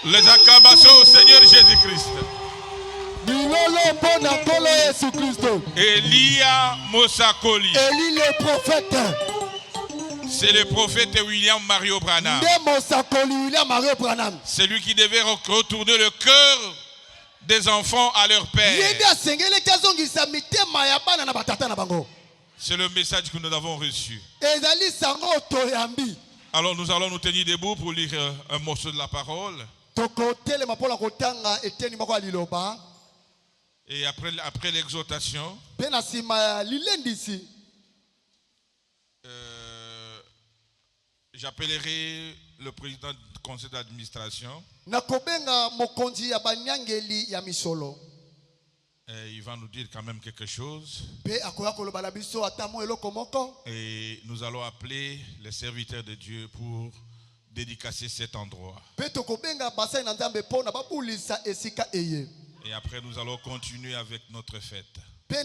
Les acclamations au Seigneur Jésus-Christ. Elia Mosakoli. Élie le prophète. C'est le prophète William Mario Branham. C'est lui qui devait retourner le cœur des enfants à leur père. C'est le message que nous avons reçu. Alors nous allons nous tenir debout pour lire un morceau de la parole. Et après l'exhortation, j'appellerai le président du conseil d'administration. Il va nous dire quand même quelque chose. Et nous allons appeler les serviteurs de Dieu pour dédicacer cet endroit. Et après nous allons continuer avec notre fête. Je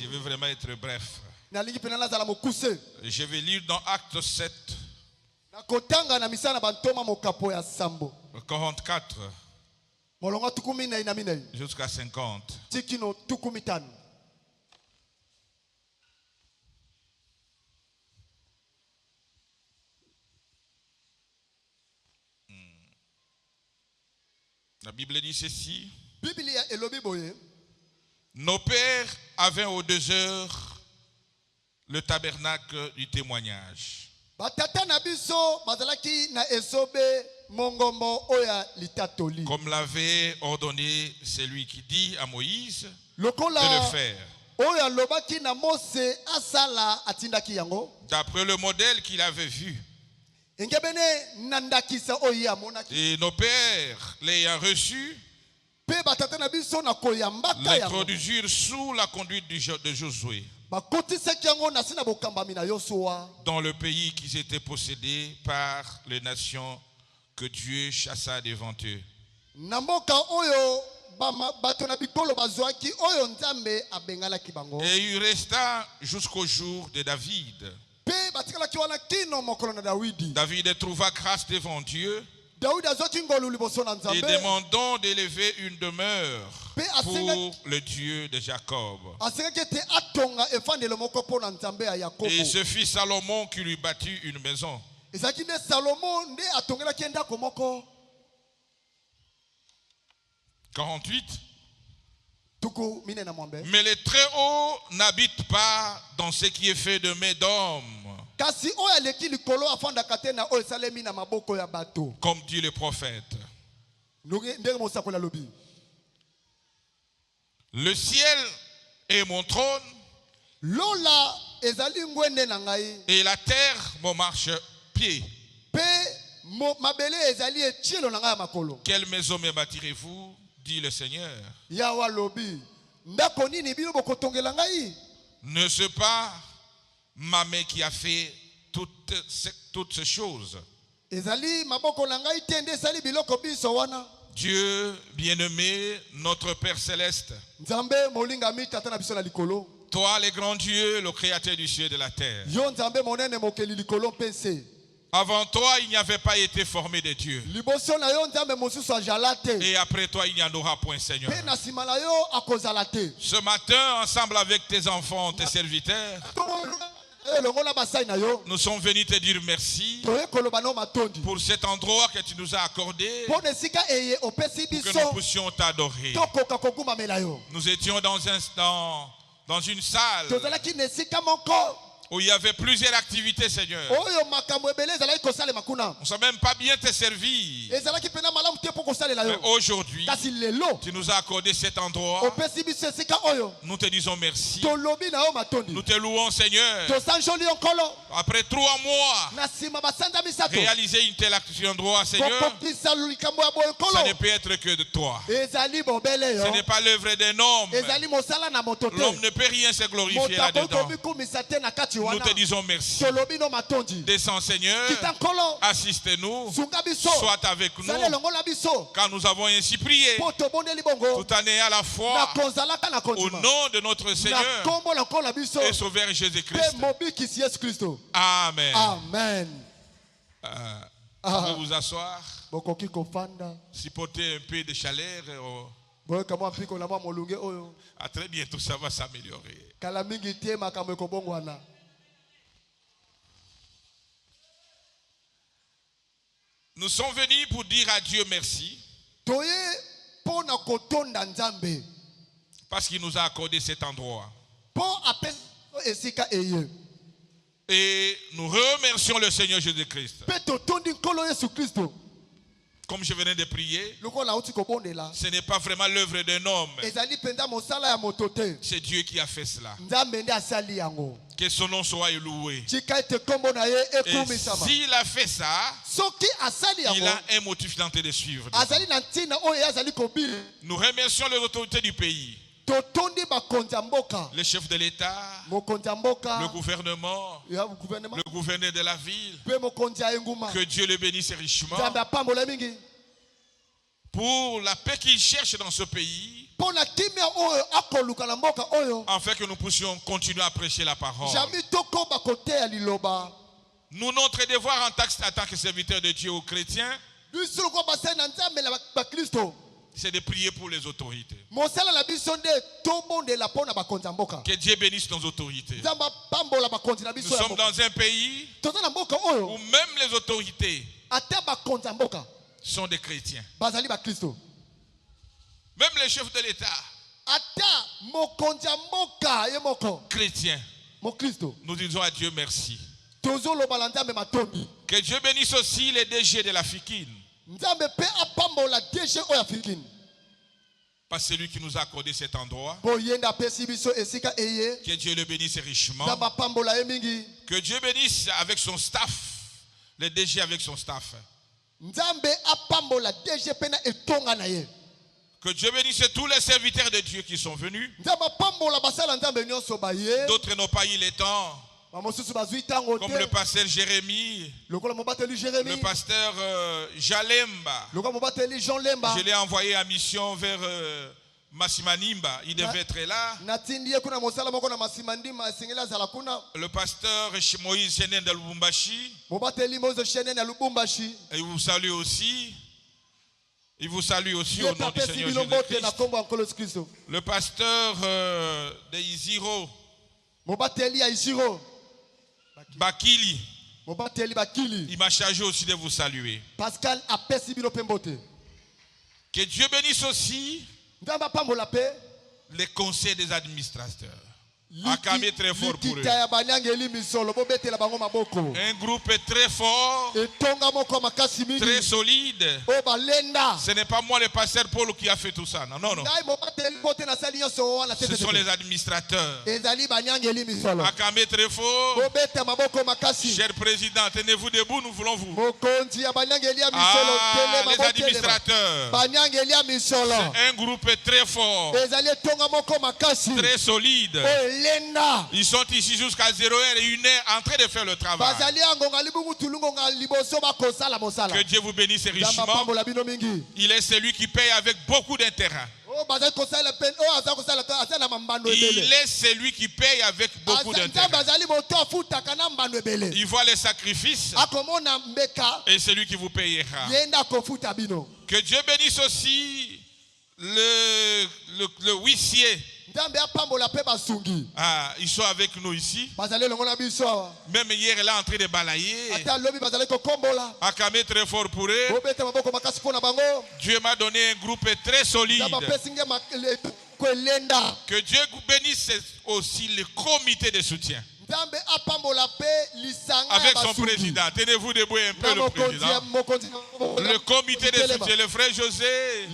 veux vraiment être bref. Je vais lire dans Acte 7, 44 jusqu'à 50. La Bible dit ceci. Nos pères avaient au désert le tabernacle du témoignage. Comme l'avait ordonné celui qui dit à Moïse de le faire. D'après le modèle qu'il avait vu. Et nos pères, l'ayant reçu, l'introduisirent sous la conduite de Josué dans le pays qui était possédé par les nations que Dieu chassa devant eux. Et il resta jusqu'au jour de David. David trouva grâce devant Dieu et demandant d'élever une demeure pour le Dieu de Jacob. Et ce fut Salomon qui lui bâtit une maison. 48. Mais les Très-Hauts n'habitent pas dans ce qui est fait de main d'homme. Comme dit le prophète. Le ciel est mon trône. Et la terre mon marchepied. Quelle maison me bâtirez-vous, dit le Seigneur? Ne-ce pas ma main qui a fait toutes ces choses? Dieu bien-aimé, notre Père Céleste, toi le grand Dieu, le créateur du ciel et de la terre. Avant toi, il n'y avait pas été formé de Dieu. Et après toi, il n'y en aura point, Seigneur. Ce matin, ensemble avec tes enfants, tes serviteurs, nous sommes venus te dire merci pour cet endroit que tu nous as accordé pour que nous puissions t'adorer. Nous étions dans une salle où il y avait plusieurs activités, Seigneur. On ne sait même pas bien te servir. Mais aujourd'hui, tu nous as accordé cet endroit. Nous te disons merci. Nous te louons, Seigneur. Après 3 mois, réaliser une telle endroit, Seigneur, ça ne peut être que de toi. Ce n'est pas l'œuvre d'un homme. L'homme ne peut rien se glorifier là-dedans. Nous te disons merci. Descends, Seigneur. Assiste-nous. Sois avec nous. Car nous avons ainsi prié. Toute année à la fois. Au nom de notre Seigneur et Sauveur Jésus-Christ. Amen. Amen. Vous pouvez vous asseoir. Supporter un peu de chaleur. À très bientôt, ça va s'améliorer. Nous sommes venus pour dire à Dieu merci. Parce qu'il nous a accordé cet endroit. Et nous remercions le Seigneur Jésus-Christ. Comme je venais de prier, ce n'est pas vraiment l'œuvre d'un homme. C'est Dieu qui a fait cela. Que son nom soit loué. Et s'il a fait ça, il a un motif tenté de suivre. Nous remercions les autorités du pays. Le chef de l'État, le gouvernement, le gouverneur de la ville. Que Dieu le bénisse richement. Pour la paix qu'il cherche dans ce pays, afin que nous puissions continuer à prêcher la parole. Nous, notre devoir en tant que serviteurs de Dieu aux chrétiens, c'est de prier pour les autorités. Que Dieu bénisse nos autorités. Nous sommes dans un pays où même les autorités sont des chrétiens. Même les chefs de l'État, chrétiens. Nous disons à Dieu merci. Que Dieu bénisse aussi les DG de la FIKIN. Parce que c'est lui qui nous a accordé cet endroit. Que Dieu le bénisse richement. Que Dieu bénisse avec son staff. Le DG avec son staff. Que Dieu bénisse tous les serviteurs de Dieu qui sont venus. D'autres n'ont pas eu le temps. Comme le pasteur Jérémie, le pasteur Jalemba. Je l'ai envoyé en mission vers Massimanimba. Il devait être là. Le pasteur Moïse Chenen de Lubumbashi. Et il vous salue aussi. Il vous salue aussi au nom du Seigneur Jésus-Christ. Le pasteur de Iziro. Bakili. Il m'a chargé aussi de vous saluer. Que Dieu bénisse aussi les conseils des administrateurs. Acclamez très fort pour eux. Un groupe très fort, très solide. Ce n'est pas moi le pasteur Paul qui a fait tout ça. Non, non, non. Ce sont les administrateurs. Acclamez très fort. Cher président, tenez-vous debout, nous voulons vous. Les administrateurs. C'est un groupe très fort, très solide. Ils sont ici jusqu'à 0h et 1h en train de faire le travail. Que Dieu vous bénisse richement. Il est celui qui paye avec beaucoup d'intérêt. Il est celui qui paye avec beaucoup d'intérêt. Il voit les sacrifices et celui qui vous payera. Que Dieu bénisse aussi le huissier. Ils sont avec nous ici. Même hier, elle est en train de balayer. Acclamez très fort pour eux. Dieu m'a donné un groupe très solide. Que Dieu bénisse aussi le comité de soutien. Avec son président. Tenez-vous debout un peu, le président. Le comité de soutien, le frère José.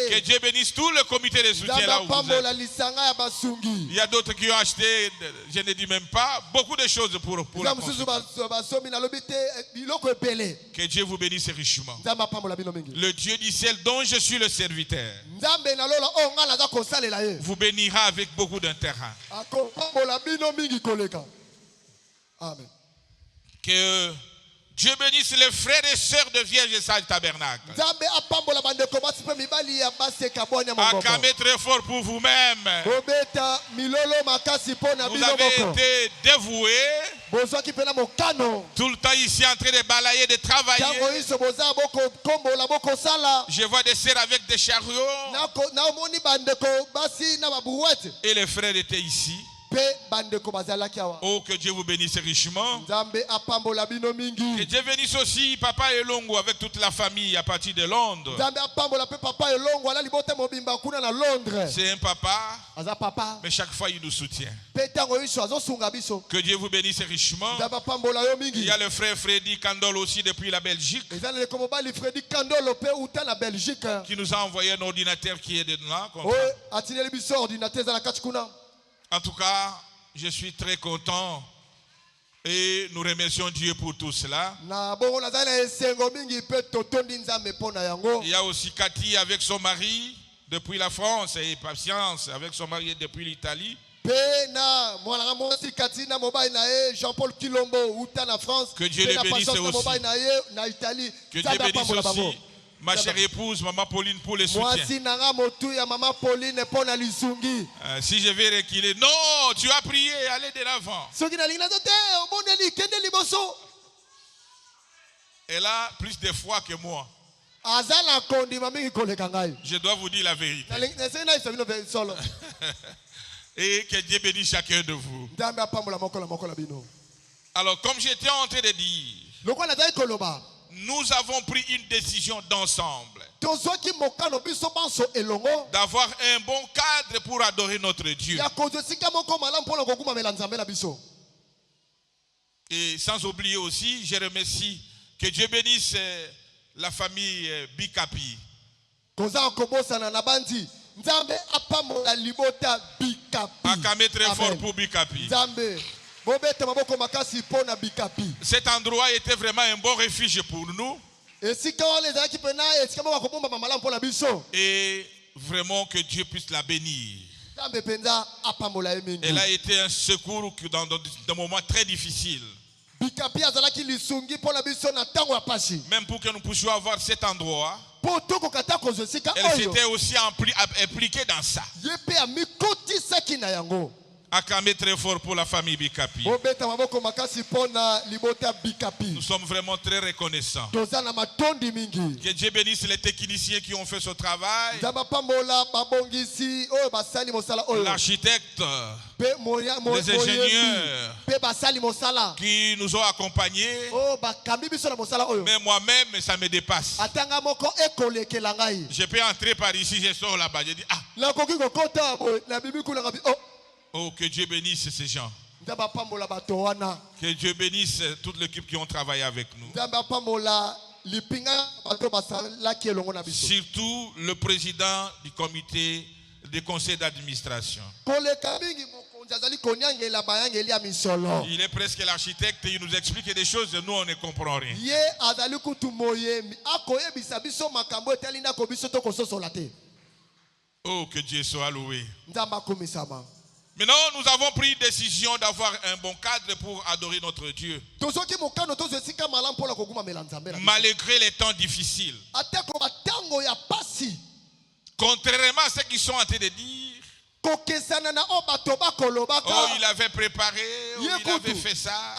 Que Dieu bénisse tout le comité de soutien là où vous êtes. Il y a d'autres qui ont acheté, je ne dis même pas, beaucoup de choses pour la construction. Que Dieu vous bénisse richement. Le Dieu du ciel dont je suis le serviteur vous bénira avec beaucoup d'intérêt. Amen. Que Dieu bénisse les frères et sœurs de Vierge et Sage Tabernacle. Acclamez très fort pour vous-même. Vous avez été dévoués. Tout le temps ici en train de balayer, de travailler. Je vois des sœurs avec des chariots. Et les frères étaient ici. Oh, que Dieu vous bénisse richement. Que Dieu bénisse aussi Papa Elongo avec toute la famille à partir de Londres. C'est un papa, mais chaque fois il nous soutient. Que Dieu vous bénisse richement. Il y a le frère Freddy Kandol aussi depuis la Belgique, qui nous a envoyé un ordinateur qui est dedans. En tout cas, je suis très content et nous remercions Dieu pour tout cela. Il y a aussi Cathy avec son mari depuis la France et Patience avec son mari depuis l'Italie. Que Dieu les bénisse aussi. Que Dieu bénisse aussi ma chère épouse, Maman Pauline, pour le soutien. Si je vais reculer, non, tu as prié, allez de l'avant. Elle a plus de foi que moi. Je dois vous dire la vérité. Et que Dieu bénisse chacun de vous. Alors, comme j'étais en train de dire, nous avons pris une décision d'ensemble d'avoir un bon cadre pour adorer notre Dieu. Et sans oublier aussi, je remercie, que Dieu bénisse la famille Bikapi. Acclamez très fort pour Bikapi. Cet endroit était vraiment un bon refuge pour nous. Et vraiment que Dieu puisse la bénir. Elle a été un secours dans des moments très difficiles. Même pour que nous puissions avoir cet endroit, elle s'était aussi impliquée dans ça. Acclamez très fort pour la famille Bikapi. Nous sommes vraiment très reconnaissants. Que Dieu bénisse les techniciens qui ont fait ce travail. L'architecte, les ingénieurs qui nous ont accompagnés. Mais moi-même, ça me dépasse. Je peux entrer par ici, je sors là-bas. Je dis, ah. Oh, que Dieu bénisse ces gens. Que Dieu bénisse toute l'équipe qui ont travaillé avec nous. Surtout le président du comité du conseil d'administration. Il est presque l'architecte, il nous explique des choses et nous on ne comprend rien. Oh, que Dieu soit loué. Maintenant, nous avons pris une décision d'avoir un bon cadre pour adorer notre Dieu. Malgré les temps difficiles. Contrairement à ce qu'ils sont en train de dire. Oh, il avait préparé, oh, il avait fait ça.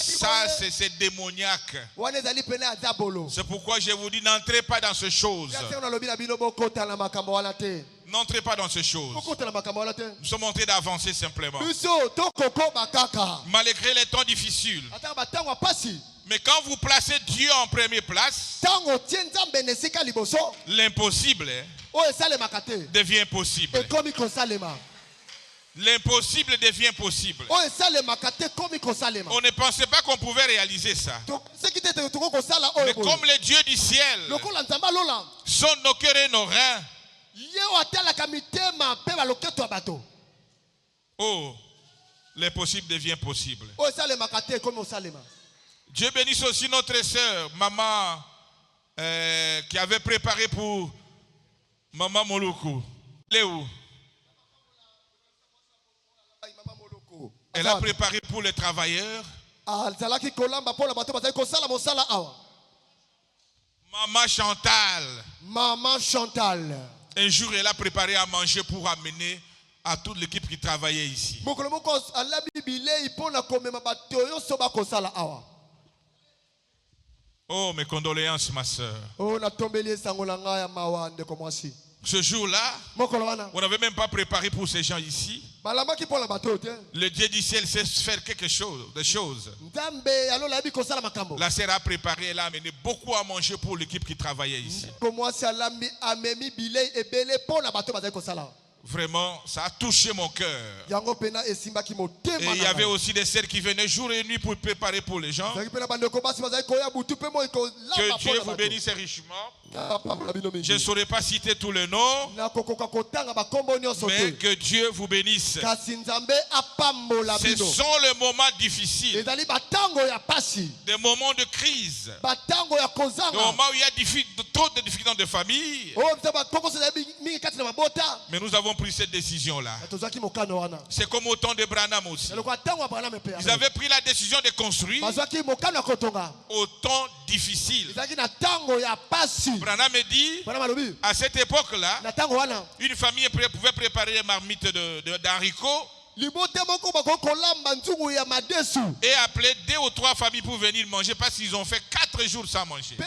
Ça, c'est démoniaque. C'est pourquoi je vous dis, n'entrez pas dans ces choses. N'entrez pas dans ces choses. Nous sommes en train d'avancer simplement. Malgré les temps difficiles. Mais quand vous placez Dieu en première place, l'impossible devient possible. L'impossible devient possible. On ne pensait pas qu'on pouvait réaliser ça. Mais comme le Dieu du ciel sont nos cœurs et nos reins. Oh, l'impossible devient possible. Dieu bénisse aussi notre sœur, maman, qui avait préparé pour Maman Moluku. Elle est où? Elle a préparé pour les travailleurs. Maman Chantal. Maman Chantal. Un jour, elle a préparé à manger pour amener à toute l'équipe qui travaillait ici. Oh, mes condoléances, ma soeur. Ce jour-là, on n'avait même pas préparé pour ces gens ici. Le Dieu du ciel sait faire quelque chose, des choses. La sœur a préparé, elle a amené beaucoup à manger pour l'équipe qui travaillait ici. Vraiment, ça a touché mon cœur. Et il y avait aussi des sœurs qui venaient jour et nuit pour préparer pour les gens. Que Dieu vous bénisse richement. Je ne saurais pas citer tous les noms, mais que Dieu vous bénisse. Ce sont les moments difficiles, des moments de crise, des moments où il y a trop de difficultés dans des familles. Mais nous avons pris cette décision-là. C'est comme au temps de Branham aussi. Ils avaient pris la décision de construire au temps difficile. Branham me dit, à cette époque-là, une famille pouvait préparer des marmites d'haricots et appeler 2 ou 3 familles pour venir manger parce qu'ils ont fait 4 jours sans manger. Mais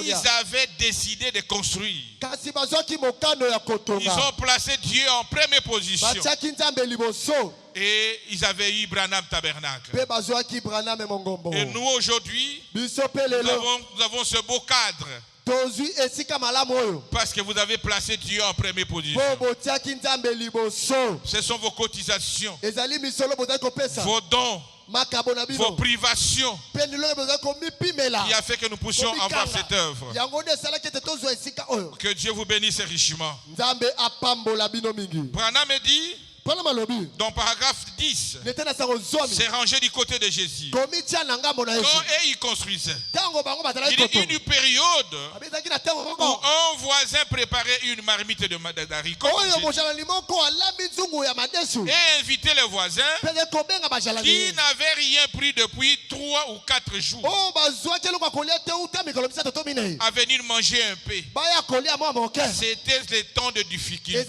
ils avaient décidé de construire. Ils ont placé Dieu en première position. Et ils avaient eu Branham Tabernacle. Et nous aujourd'hui, nous avons ce beau cadre. Parce que vous avez placé Dieu en première position. Ce sont vos cotisations, vos dons, vos privations qui a fait que nous puissions avoir cette œuvre. Que Dieu vous bénisse richement. Branham me dit, dans paragraphe 10, c'est rangé du côté de Jésus. Quand ils construisaient, il y a une période où un voisin préparait une marmite d'haricots et invitait les voisins qui n'avaient rien pris depuis 3 ou 4 jours à venir manger un peu. C'était le temps de difficulté.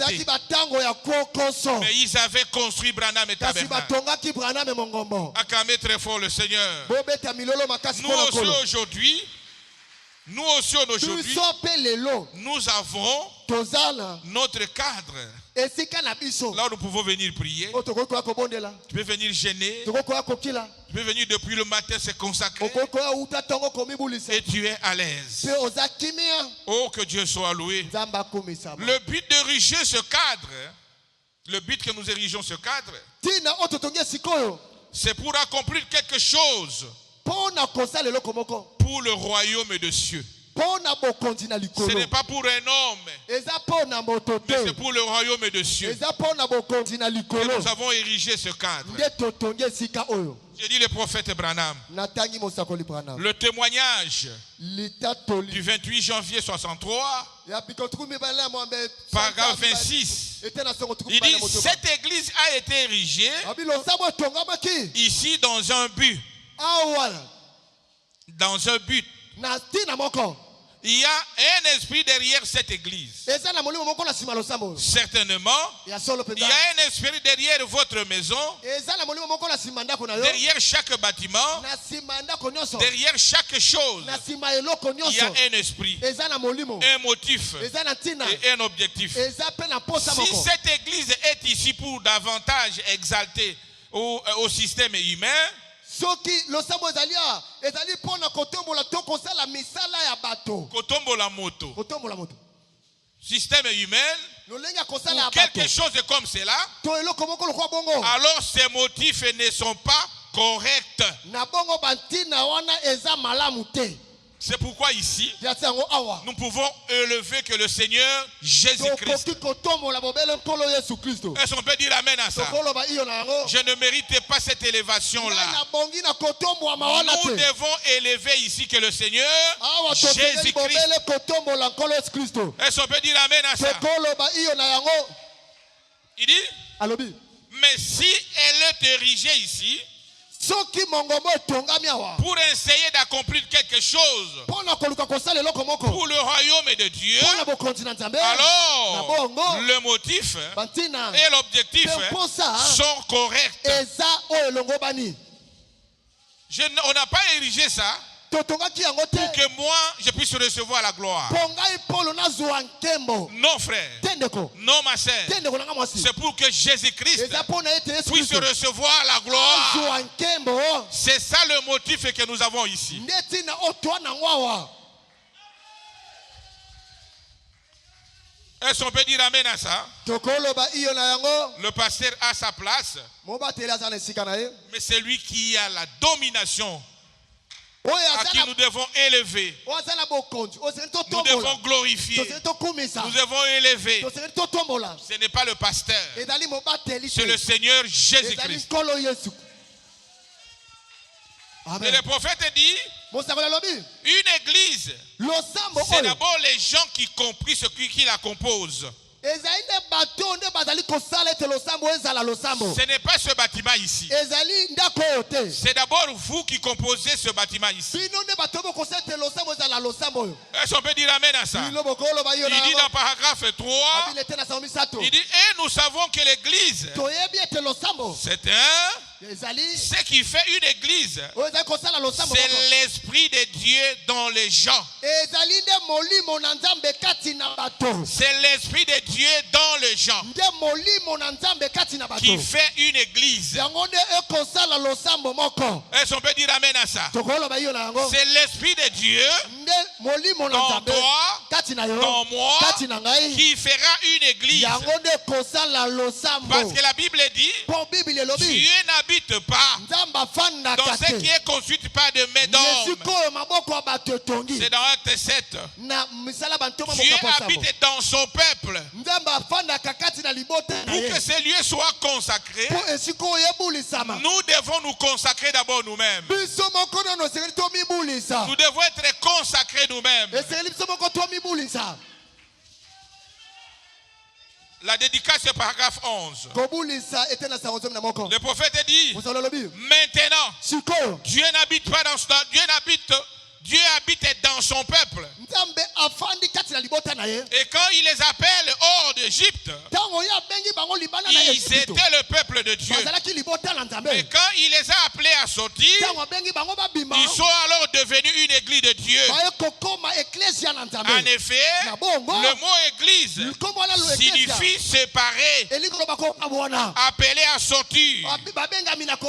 Mais ils avaient construit Branham et Tabernacle. Acclamez très fort le Seigneur. Nous aussi aujourd'hui, nous avons notre cadre. Là où nous pouvons venir prier. Tu peux venir gêner. Tu peux venir depuis le matin se consacrer. Et tu es à l'aise. Oh, que Dieu soit loué. Le but d'ériger ce cadre, le but que nous érigeons ce cadre, c'est pour accomplir quelque chose pour le royaume de cieux. Ce n'est pas pour un homme, mais c'est pour le royaume de cieux que nous avons érigé ce cadre. J'ai dit le prophète Branham. Le témoignage du 28 janvier 63, paragraphe 26. Il dit, cette église a été érigée ici dans un but. Dans un but. Il y a un esprit derrière cette église. Certainement, il y a un esprit derrière votre maison, derrière chaque bâtiment, derrière chaque chose. Il y a un esprit, un motif et un objectif. Si cette église est ici pour davantage exalter au système humain, kotombola moto, système humain, ou quelque chose comme cela, alors ces motifs ne sont pas corrects. C'est pourquoi ici, nous pouvons élever que le Seigneur Jésus-Christ. Est-ce qu'on peut dire amen à ça? Je ne mérite pas cette élévation-là. Nous devons élever ici que le Seigneur Jésus-Christ. Est-ce qu'on peut dire amen à ça? Il dit, mais que si elle est érigée ici, pour essayer d'accomplir quelque chose pour le royaume de Dieu, alors le motif et l'objectif sont corrects. On n'a pas érigé ça pour que moi je puisse recevoir la gloire. Non frère, non ma sœur, c'est pour que Jésus-Christ puisse recevoir la gloire. C'est ça le motif que nous avons ici. Est-ce qu'on peut dire amen à ça? Le pasteur a sa place, mais c'est lui qui a la domination, à qui nous devons élever, nous devons glorifier, nous devons élever. Ce n'est pas le pasteur, c'est le Seigneur Jésus-Christ. Et le prophète dit, une église, c'est d'abord les gens qui compris ce qui la compose. Ce n'est pas ce bâtiment ici. C'est d'abord vous qui composez ce bâtiment ici. Est-ce qu'on peut dire amen à ça? Il dit dans paragraphe 3, il dit, et nous savons que l'église, c'est ce qui fait une église, c'est l'esprit de Dieu dans les gens. C'est l'esprit de Dieu dans les gens qui fait une église. Est-ce qu'on peut dire amen à ça? C'est l'esprit de Dieu dans toi, dans moi, qui fera une église. Parce que la Bible dit, Dieu n'habite pas dans ce qui est construit par de mains d'hommes. C'est dans Acte 7. Dieu habite dans son peuple. Pour que ce lieu soit consacré, nous devons nous consacrer d'abord nous-mêmes. Nous devons être consacrés nous-mêmes. La dédicace c'est paragraphe 11. Le prophète dit, maintenant, Dieu n'habite pas dans son... Dieu habite dans son peuple. Et quand il les appelle hors d'Égypte, ils étaient le peuple de Dieu. Mais quand il les a appelés à sortir, ils sont alors devenus une église de Dieu. En effet, le mot église signifie séparé, appelé à sortir.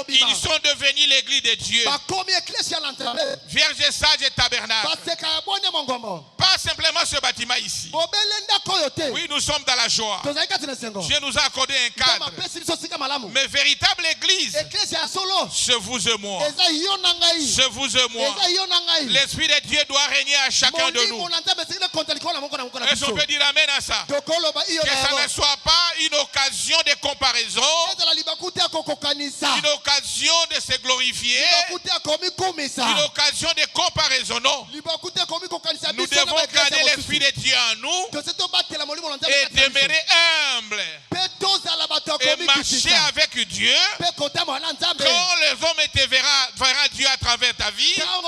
Ils sont devenus l'église de Dieu. Vierge sage et tabernacle. Pas simplement ce bâtiment ici. Oui, nous sommes dans la joie. Dieu nous a accordé un cadre. Mais véritable église, c'est vous et moi. C'est vous et moi. L'esprit de Dieu doit régner à chacun de nous. Est-ce qu'on peut dire amen à ça? Que ça ne soit pas une occasion de comparaison, une occasion de se glorifier, une occasion de comparaison. Non. Nous devons garder l'esprit de Dieu en nous et demeurer humble et marcher avec Dieu. Quand les hommes verront Dieu à travers ta vie, à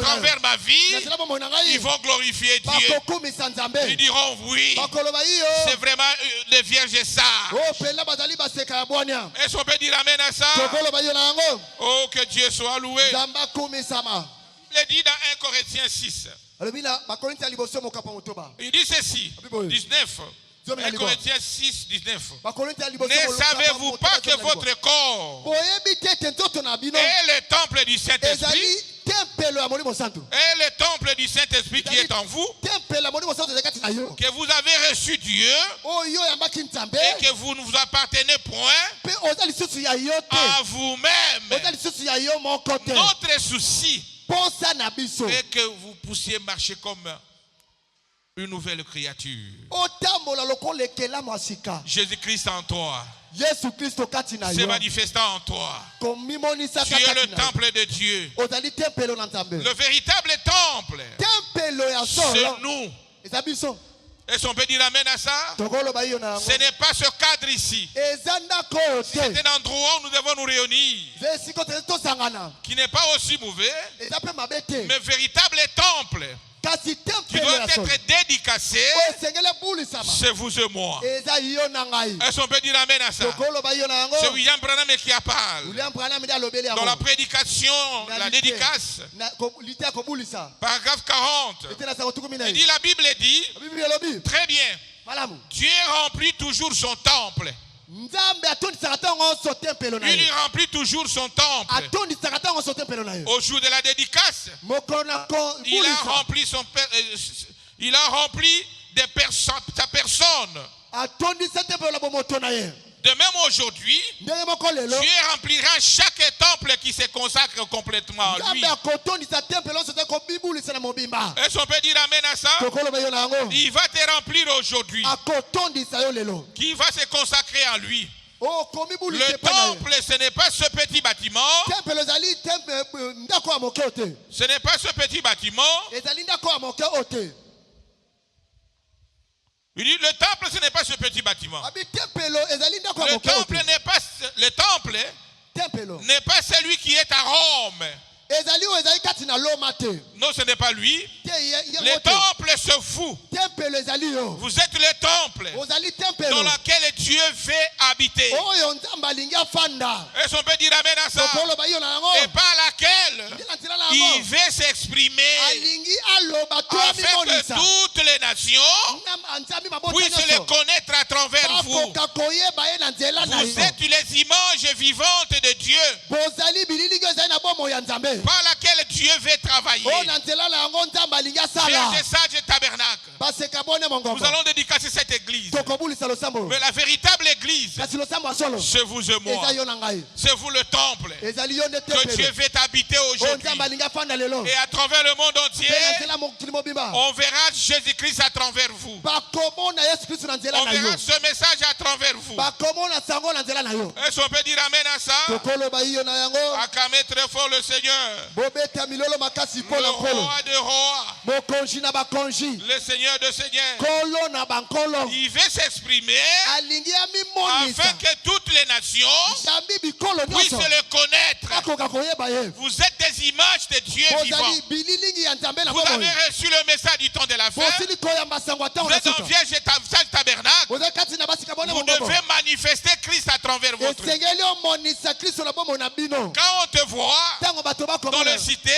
travers ma vie, ils vont glorifier Dieu. Ils diront oui, c'est vraiment les vierges sages. Est-ce qu'on peut dire amen à ça? Oh, que Dieu soit loué. Il dit dans 1 Corinthiens 6. Il dit ceci, 19. 1 Corinthiens 6, 19. Ne savez-vous pas que votre corps est le temple du Saint-Esprit? Et le temple du Saint-Esprit qui est en vous, que vous avez reçu Dieu et que vous ne vous appartenez point à vous-même. Notre souci est que vous puissiez marcher comme une nouvelle créature. Jésus-Christ en toi se manifestant en toi. Tu es le temple de Dieu. Le véritable temple, c'est nous. Est-ce qu'on peut dire amen à ça? Ce n'est pas ce cadre ici. C'est un endroit où nous devons nous réunir. Qui n'est pas aussi mauvais, mais véritable temple. Qui doit être dédicacé, c'est vous et moi. Est-ce qu'on peut dire amen à ça? C'est William Branham qui a parlé. Dans la prédication, la dédicace, paragraphe 40, il dit, la Bible dit, très bien, Dieu remplit toujours son temple. Il remplit toujours son temple. Au jour de la dédicace, il a rempli sa personne. De même aujourd'hui, Dieu remplira chaque temple qui se consacre complètement à lui. Est-ce qu'on peut dire amen à ça? Il va te remplir aujourd'hui. Qui va se consacrer à lui. Le temple, ce n'est pas ce petit bâtiment. Ce n'est pas ce petit bâtiment. Il dit le temple, ce n'est pas ce petit bâtiment. Le temple n'est pas celui qui est à Rome. Non, ce n'est pas lui. Le temple se fout. Vous êtes le temple dans lequel Dieu veut habiter. Est-ce qu'on peut dire amen à ça? Et par laquelle il veut s'exprimer afin que toutes les nations puissent le connaître à travers vous. Vous êtes les images vivantes de Dieu par laquelle Dieu veut travailler. Frères et sœurs du tabernacle, nous allons dédicacer cette église. Mais la véritable église, c'est vous et moi. C'est vous le temple que Dieu veut habiter aujourd'hui. Et à travers le monde entier, on verra Jésus-Christ à travers vous. On verra ce message à travers vous. Est-ce qu'on peut dire amen à ça? Acclamez très fort le Seigneur. Le roi de rois, le Seigneur de seigneurs. Il veut s'exprimer afin que toutes les nations puissent le connaître. Vous êtes des images de Dieu vivant. Vous avez reçu le message du temps de la fin. Vous êtes en vierge tabernacle. Vous devez manifester Christ à travers votre vie. Quand on te voit dans la cité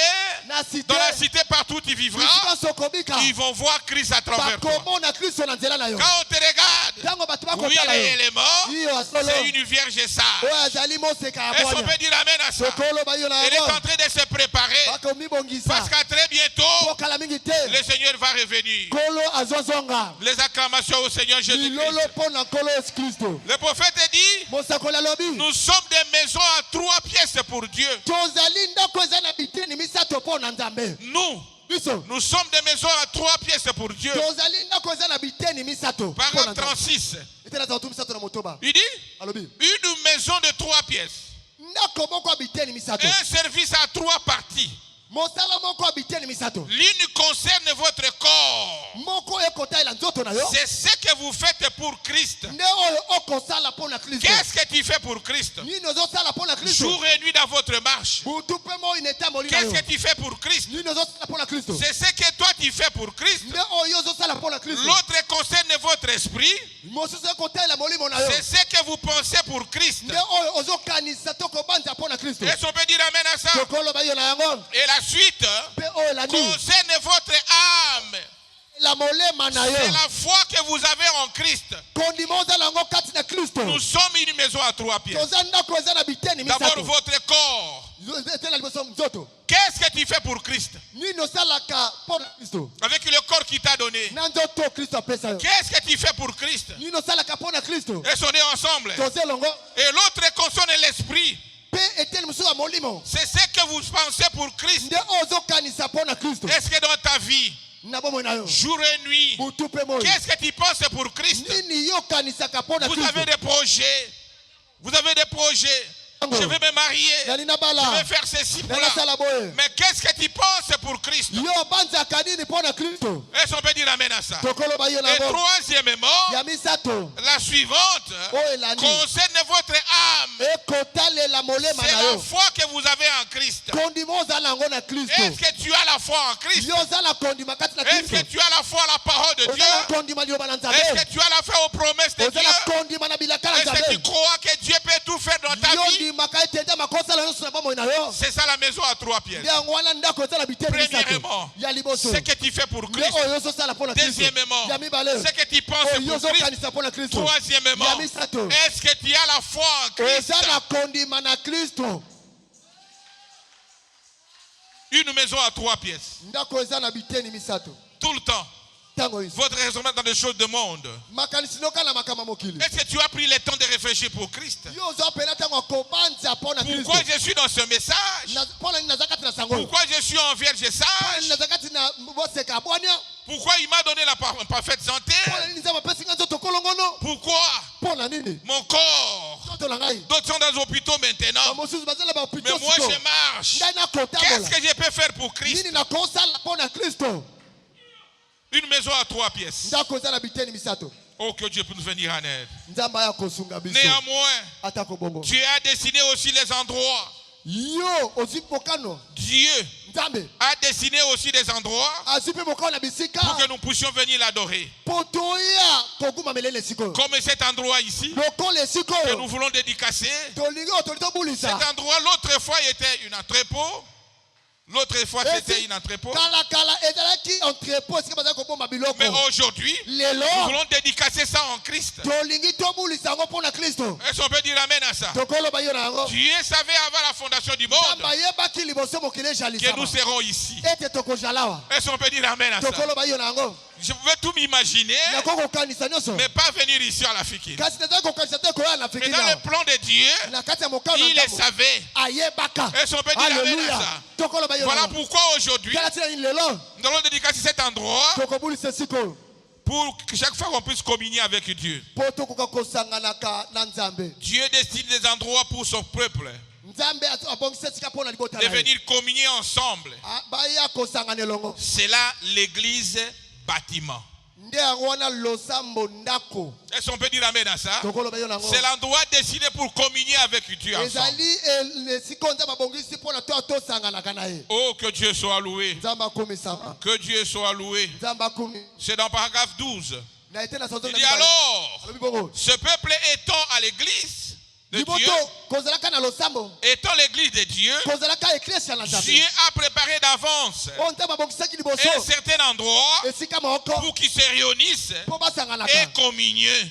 partout où tu vivras, ils vont voir Christ à travers toi. Quand on te regarde, oui, réellement, c'est une vierge sage. Est-ce qu'on peut dire amen à ça? Elle est en train de se préparer parce qu'à très bientôt, le Seigneur va revenir. Les acclamations au Seigneur Jésus-Christ. Le prophète dit, nous sommes des maisons à 3 pièces pour Dieu. Nous sommes des maisons à 3 pièces pour Dieu. Paragraphe 36. Il dit, une maison de 3 pièces. Un service à 3 parties. L'une concerne votre corps. C'est ce que vous faites pour Christ. Qu'est-ce que tu fais pour Christ? Jour et nuit dans votre marche. Qu'est-ce que tu fais pour Christ? C'est ce que toi tu fais pour Christ. L'autre concerne votre esprit. C'est ce que vous pensez pour Christ. Est-ce qu'on peut dire amen à ça? Et la suite concerne votre âme. C'est la foi que vous avez en Christ. Nous sommes une maison à 3 pièces. D'abord votre corps. Qu'est-ce que tu fais pour Christ? Avec le corps qu'il t'a donné. Qu'est-ce que tu fais pour Christ? Est-ce qu'on est ensemble? Et l'autre concerne l'esprit. C'est ce que vous pensez pour Christ. Est-ce que dans ta vie, jour et nuit, qu'est-ce que tu penses pour Christ? Vous avez des projets. Vous avez des projets. Je vais me marier. Je vais faire ceci pour là. Mais qu'est-ce que tu penses pour Christ? Est-ce qu'on peut dire amen à ça? Et troisièmement, la suivante concerne votre âme. C'est la foi que vous avez en Christ. Est-ce que tu as la foi en Christ? Est-ce que tu as la foi à la parole de Dieu? Est-ce que tu as la foi aux promesses de Dieu? Est-ce que tu crois que Dieu peut tout faire dans ta vie? C'est ça la maison à 3 pièces. Premièrement, ce que tu fais pour Christ. Deuxièmement, ce que tu penses pour Christ. Troisièmement, est-ce que tu as la foi en Christ? Une maison à 3 pièces. Tout le temps. Votre raisonnement dans des choses de monde. Est-ce que tu as pris le temps de réfléchir pour Christ? Pourquoi je suis dans ce message? Pourquoi je suis en vierge sage? Pourquoi il m'a donné la parfaite santé? Pourquoi mon corps? D'autres sont dans les hôpitaux maintenant. Mais moi je marche. Qu'est-ce que je peux faire pour Christ? Une maison à 3 pièces. Oh, que Dieu peut nous venir en aide. Néanmoins, Dieu a dessiné aussi les endroits. Dieu a dessiné aussi des endroits pour que nous puissions venir l'adorer. Comme cet endroit ici que nous voulons dédicacer. Cet endroit, l'autre fois, était un entrepôt. L'autre fois, c'était un entrepôt. Mais aujourd'hui, nous voulons dédicacer ça en Christ. Est-ce qu'on peut dire amen à ça? Dieu savait avant la fondation du monde que nous serons ici. Est-ce qu'on peut dire amen à ça? Je pouvais tout m'imaginer, mais pas venir ici à la Fikine. Mais dans le plan de Dieu, il le savait. Est-ce qu'on peut dire amen à ça? Voilà pourquoi aujourd'hui, nous allons dédicacer cet endroit pour que chaque fois qu'on puisse communier avec Dieu. Dieu destine des endroits pour son peuple de venir communier ensemble. C'est là l'église bâtiment. Est-ce qu'on peut dire amen à ça? C'est l'endroit décidé pour communier avec Dieu ensemble. Oh, que Dieu soit loué. Que Dieu soit loué. C'est dans paragraphe 12. Il dit alors, ce peuple étant à l'église de Dieu, étant l'église de Dieu, Dieu a préparé d'avance un certain endroit pour qu'ils se réunissent et communient.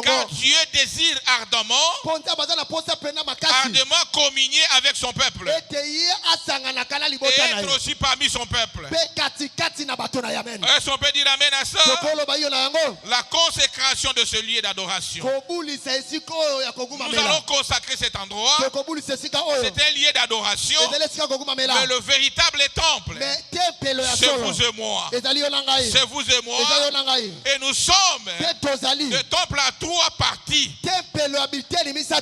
Car Dieu désire ardemment communier avec son peuple et être aussi parmi son peuple. Est-ce qu'on peut dire amen à ça? La consécration de ce lieu d'adoration. Nous allons consacrer cet endroit. C'est un lieu d'adoration. Mais le véritable temple, c'est vous et moi. C'est vous et moi. Et nous sommes le temple à 3 parties.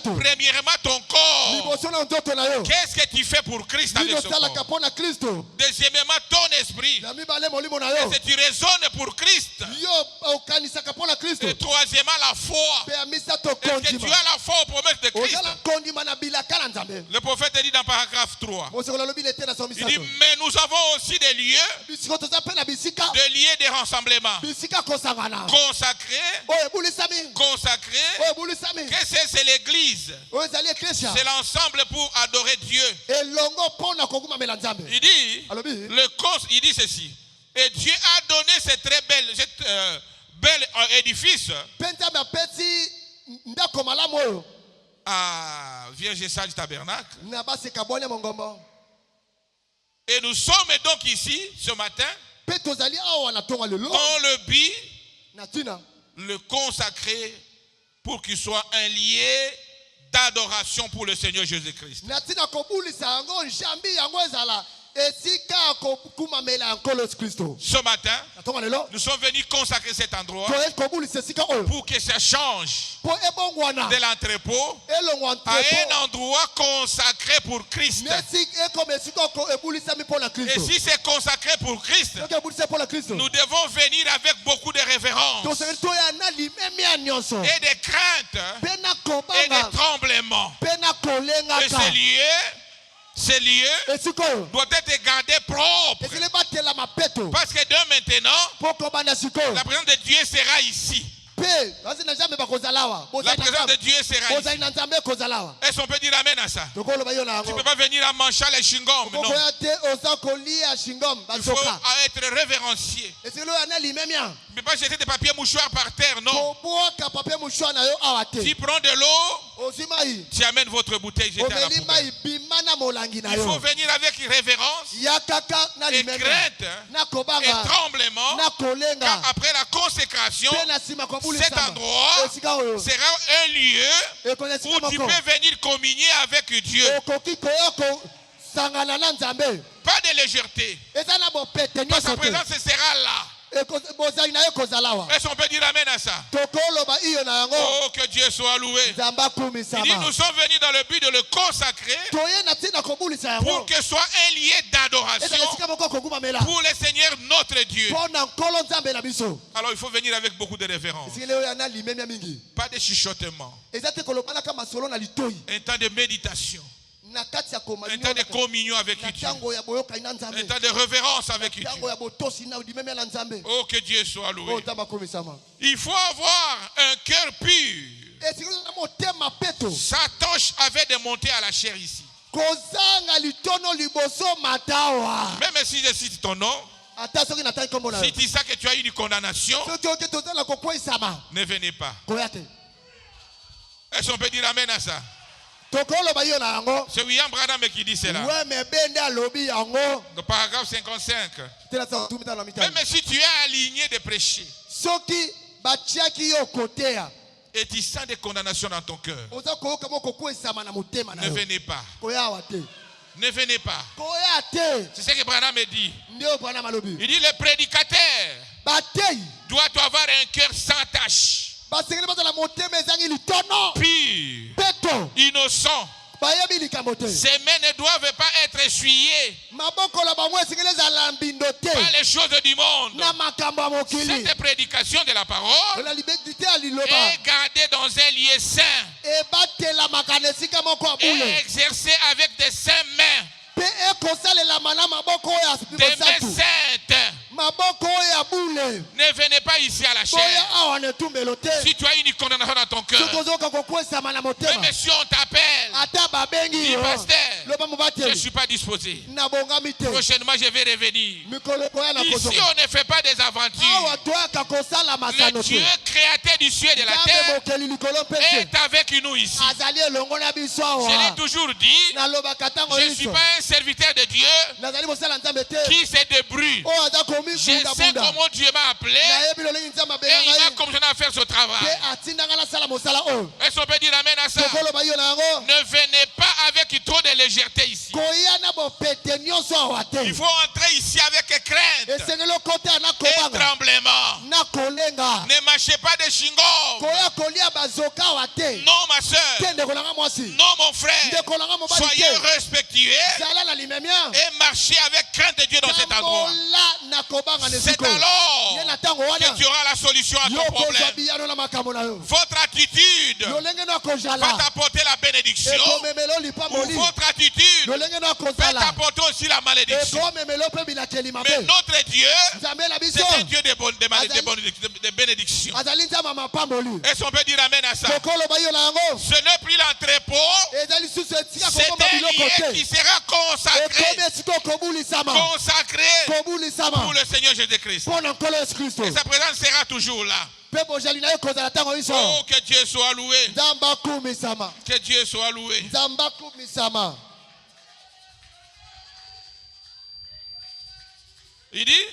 Premièrement, ton corps. Qu'est-ce que tu fais pour Christ avec ce corps? Deuxièmement, ton esprit. Est-ce que tu raisonnes pour Christ? Et troisièmement, la foi. Est-ce que tu as la foi aux promesses de Christ? Le prophète dit dans paragraphe 3. Il dit, mais nous avons aussi des lieux de rassemblement consacrés. Qu'est-ce que c'est l'église? C'est l'ensemble pour adorer Dieu. Il dit ceci. Et Dieu a donné cette très belle édifice à Vierge Sage Tabernacle. Et nous sommes donc ici ce matin dans le but le consacrer pour qu'il soit un lieu d'adoration pour le Seigneur Jésus-Christ. Ce matin, nous sommes venus consacrer cet endroit pour que ça change de l'entrepôt à un endroit consacré pour Christ. Et si c'est consacré pour Christ, nous devons venir avec beaucoup de révérence et de crainte et de tremblement. Et ce lieu doit être gardé propre. Parce que de maintenant, la présence de Dieu sera ici. La présence de Dieu sera ici. Est-ce qu'on peut dire amen à ça? Tu ne peux pas venir en manchant les chewing-gums, non. Il faut être révérencié. Tu ne peux pas jeter des papiers mouchoirs par terre, non. Tu prends de l'eau, tu amènes votre bouteille jetée à la poubelle. Il faut venir avec révérence et crainte et tremblement, car après la consécration, cet endroit sera un lieu où tu peux venir communier avec Dieu. Pas de légèreté. Parce que sa présence sera là. Est-ce qu'on peut dire amen à ça? Oh, que Dieu soit loué. Il dit, nous sommes venus dans le but de le consacrer pour que ce soit un lieu d'adoration pour le Seigneur notre Dieu. Alors il faut venir avec beaucoup de révérence. Pas de chuchotement. Un temps de méditation. Un temps de communion avec Dieu. Un temps de révérence avec Dieu. Oh, que Dieu soit loué. Il faut avoir un cœur pur. Sa torche avait de monter à la chair ici. Même si je cite ton nom, si tu sais que tu as eu une condamnation, ne venez pas. Est-ce qu'on peut dire amen à ça? C'est William Branham qui dit cela. Le paragraphe 55. Même si tu es aligné de prêcher et tu sens des condamnations dans ton cœur, ne venez pas. Ne venez pas. C'est ce que Branham dit. Il dit le prédicateur doit avoir un cœur sans tache, pur, innocent. Ses mains ne doivent pas être essuyées par les choses du monde. Cette prédication de la parole est gardée dans un lieu saint et exercée avec des saintes mains. Des mains saintes. Ne venez pas ici à la chair. Si tu as une condamnation dans ton cœur, même si on t'appelle, dis pasteur, je ne suis pas disposé. Prochainement je vais revenir. Ici on ne fait pas des aventures. Le Dieu créateur du ciel et de la terre est avec nous ici. Je l'ai toujours dit, je ne suis pas un serviteur de Dieu qui se débrouille. Je sais comment Dieu m'a appelé et il m'a commissionné à faire ce travail. Est-ce qu'on peut dire amen à ça? Ne venez pas avec trop de légèreté ici. Il faut entrer ici avec crainte et tremblement. Ne mâchez pas de chewing-gum. Non ma soeur, non mon frère, soyez respectueux et marchez avec crainte de Dieu dans cet endroit. C'est alors que tu auras la solution à ton problème. Votre attitude va t'apporter la bénédiction, ou votre attitude va t'apporter aussi la malédiction. Mais notre Dieu, c'est un Dieu de bénédiction. Est-ce qu'on peut dire amen à ça? Ce n'est plus l'entrepôt, c'est un lieu qui sera consacré pour le Seigneur Jésus-Christ. Et sa présence sera toujours là. Oh, que Dieu soit loué. Que Dieu soit loué. Il dit,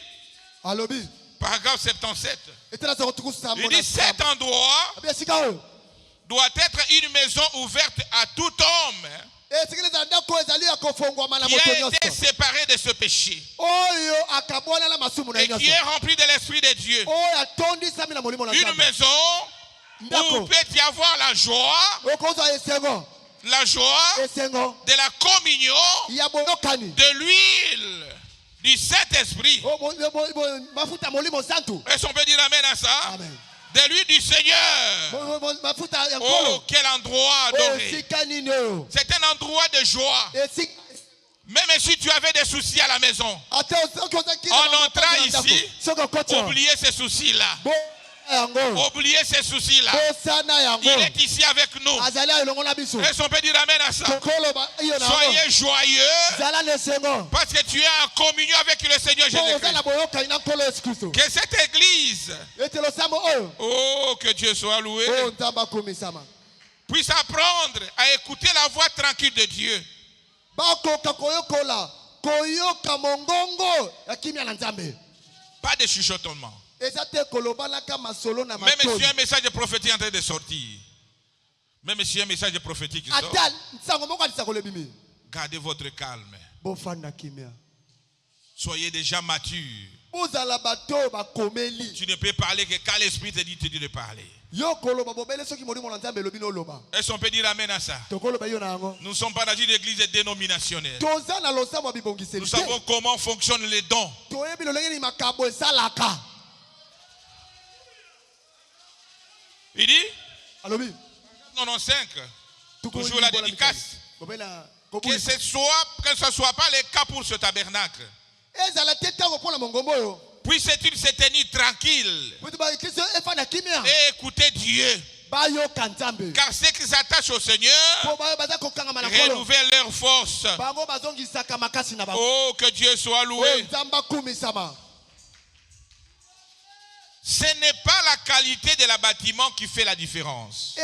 paragraphe 77, il dit cet endroit doit être une maison ouverte à tout homme qui a été séparé de ce péché et qui est rempli de l'Esprit de Dieu. Une maison où peut y avoir la joie de la communion, de l'huile, du Saint-Esprit. Est-ce qu'on peut dire amen à ça? Amen. De l'huile du Seigneur. Oh, quel endroit adoré. C'est un endroit de joie. Même si tu avais des soucis à la maison, en entrant ici, oubliez ces soucis-là. Oubliez ces soucis-là. Il est ici avec nous. Est-ce qu'on peut dire amen à ça? Soyez joyeux parce que tu es en communion avec le Seigneur Jésus-Christ. Que cette église, oh, que Dieu soit loué, puisse apprendre à écouter la voix tranquille de Dieu. Pas de chuchotement. Même si un message prophétique est en train de sortir, même si un message prophétique sort, gardez votre calme. Soyez déjà mature. Tu ne peux parler que quand l'Esprit te dit de parler. Est-ce qu'on peut dire amen à ça? Nous ne sommes pas dans une église dénominationnelle. Nous savons comment fonctionnent les dons. Il dit 95, toujours la dédicace, que ce ne soit pas le cas pour ce tabernacle. Puisse-t-il se tenir tranquille et écouter Dieu. Car ceux qui s'attachent au Seigneur renouvellent leur force. Oh, que Dieu soit loué. Ce n'est pas la qualité de la bâtiment qui fait la différence. Ce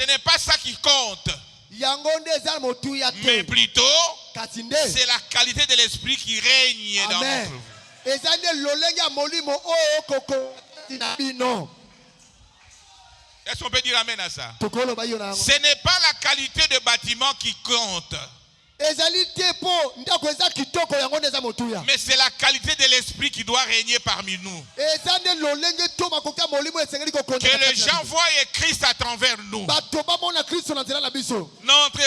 n'est pas ça qui compte. Mais plutôt, c'est la qualité de l'esprit qui règne dans notre vie. Est-ce qu'on peut dire amen à ça? Ce n'est pas la qualité de bâtiment qui compte. Mais c'est la qualité de l'esprit qui doit régner parmi nous. Que les gens voient Christ à travers nous. N'entrez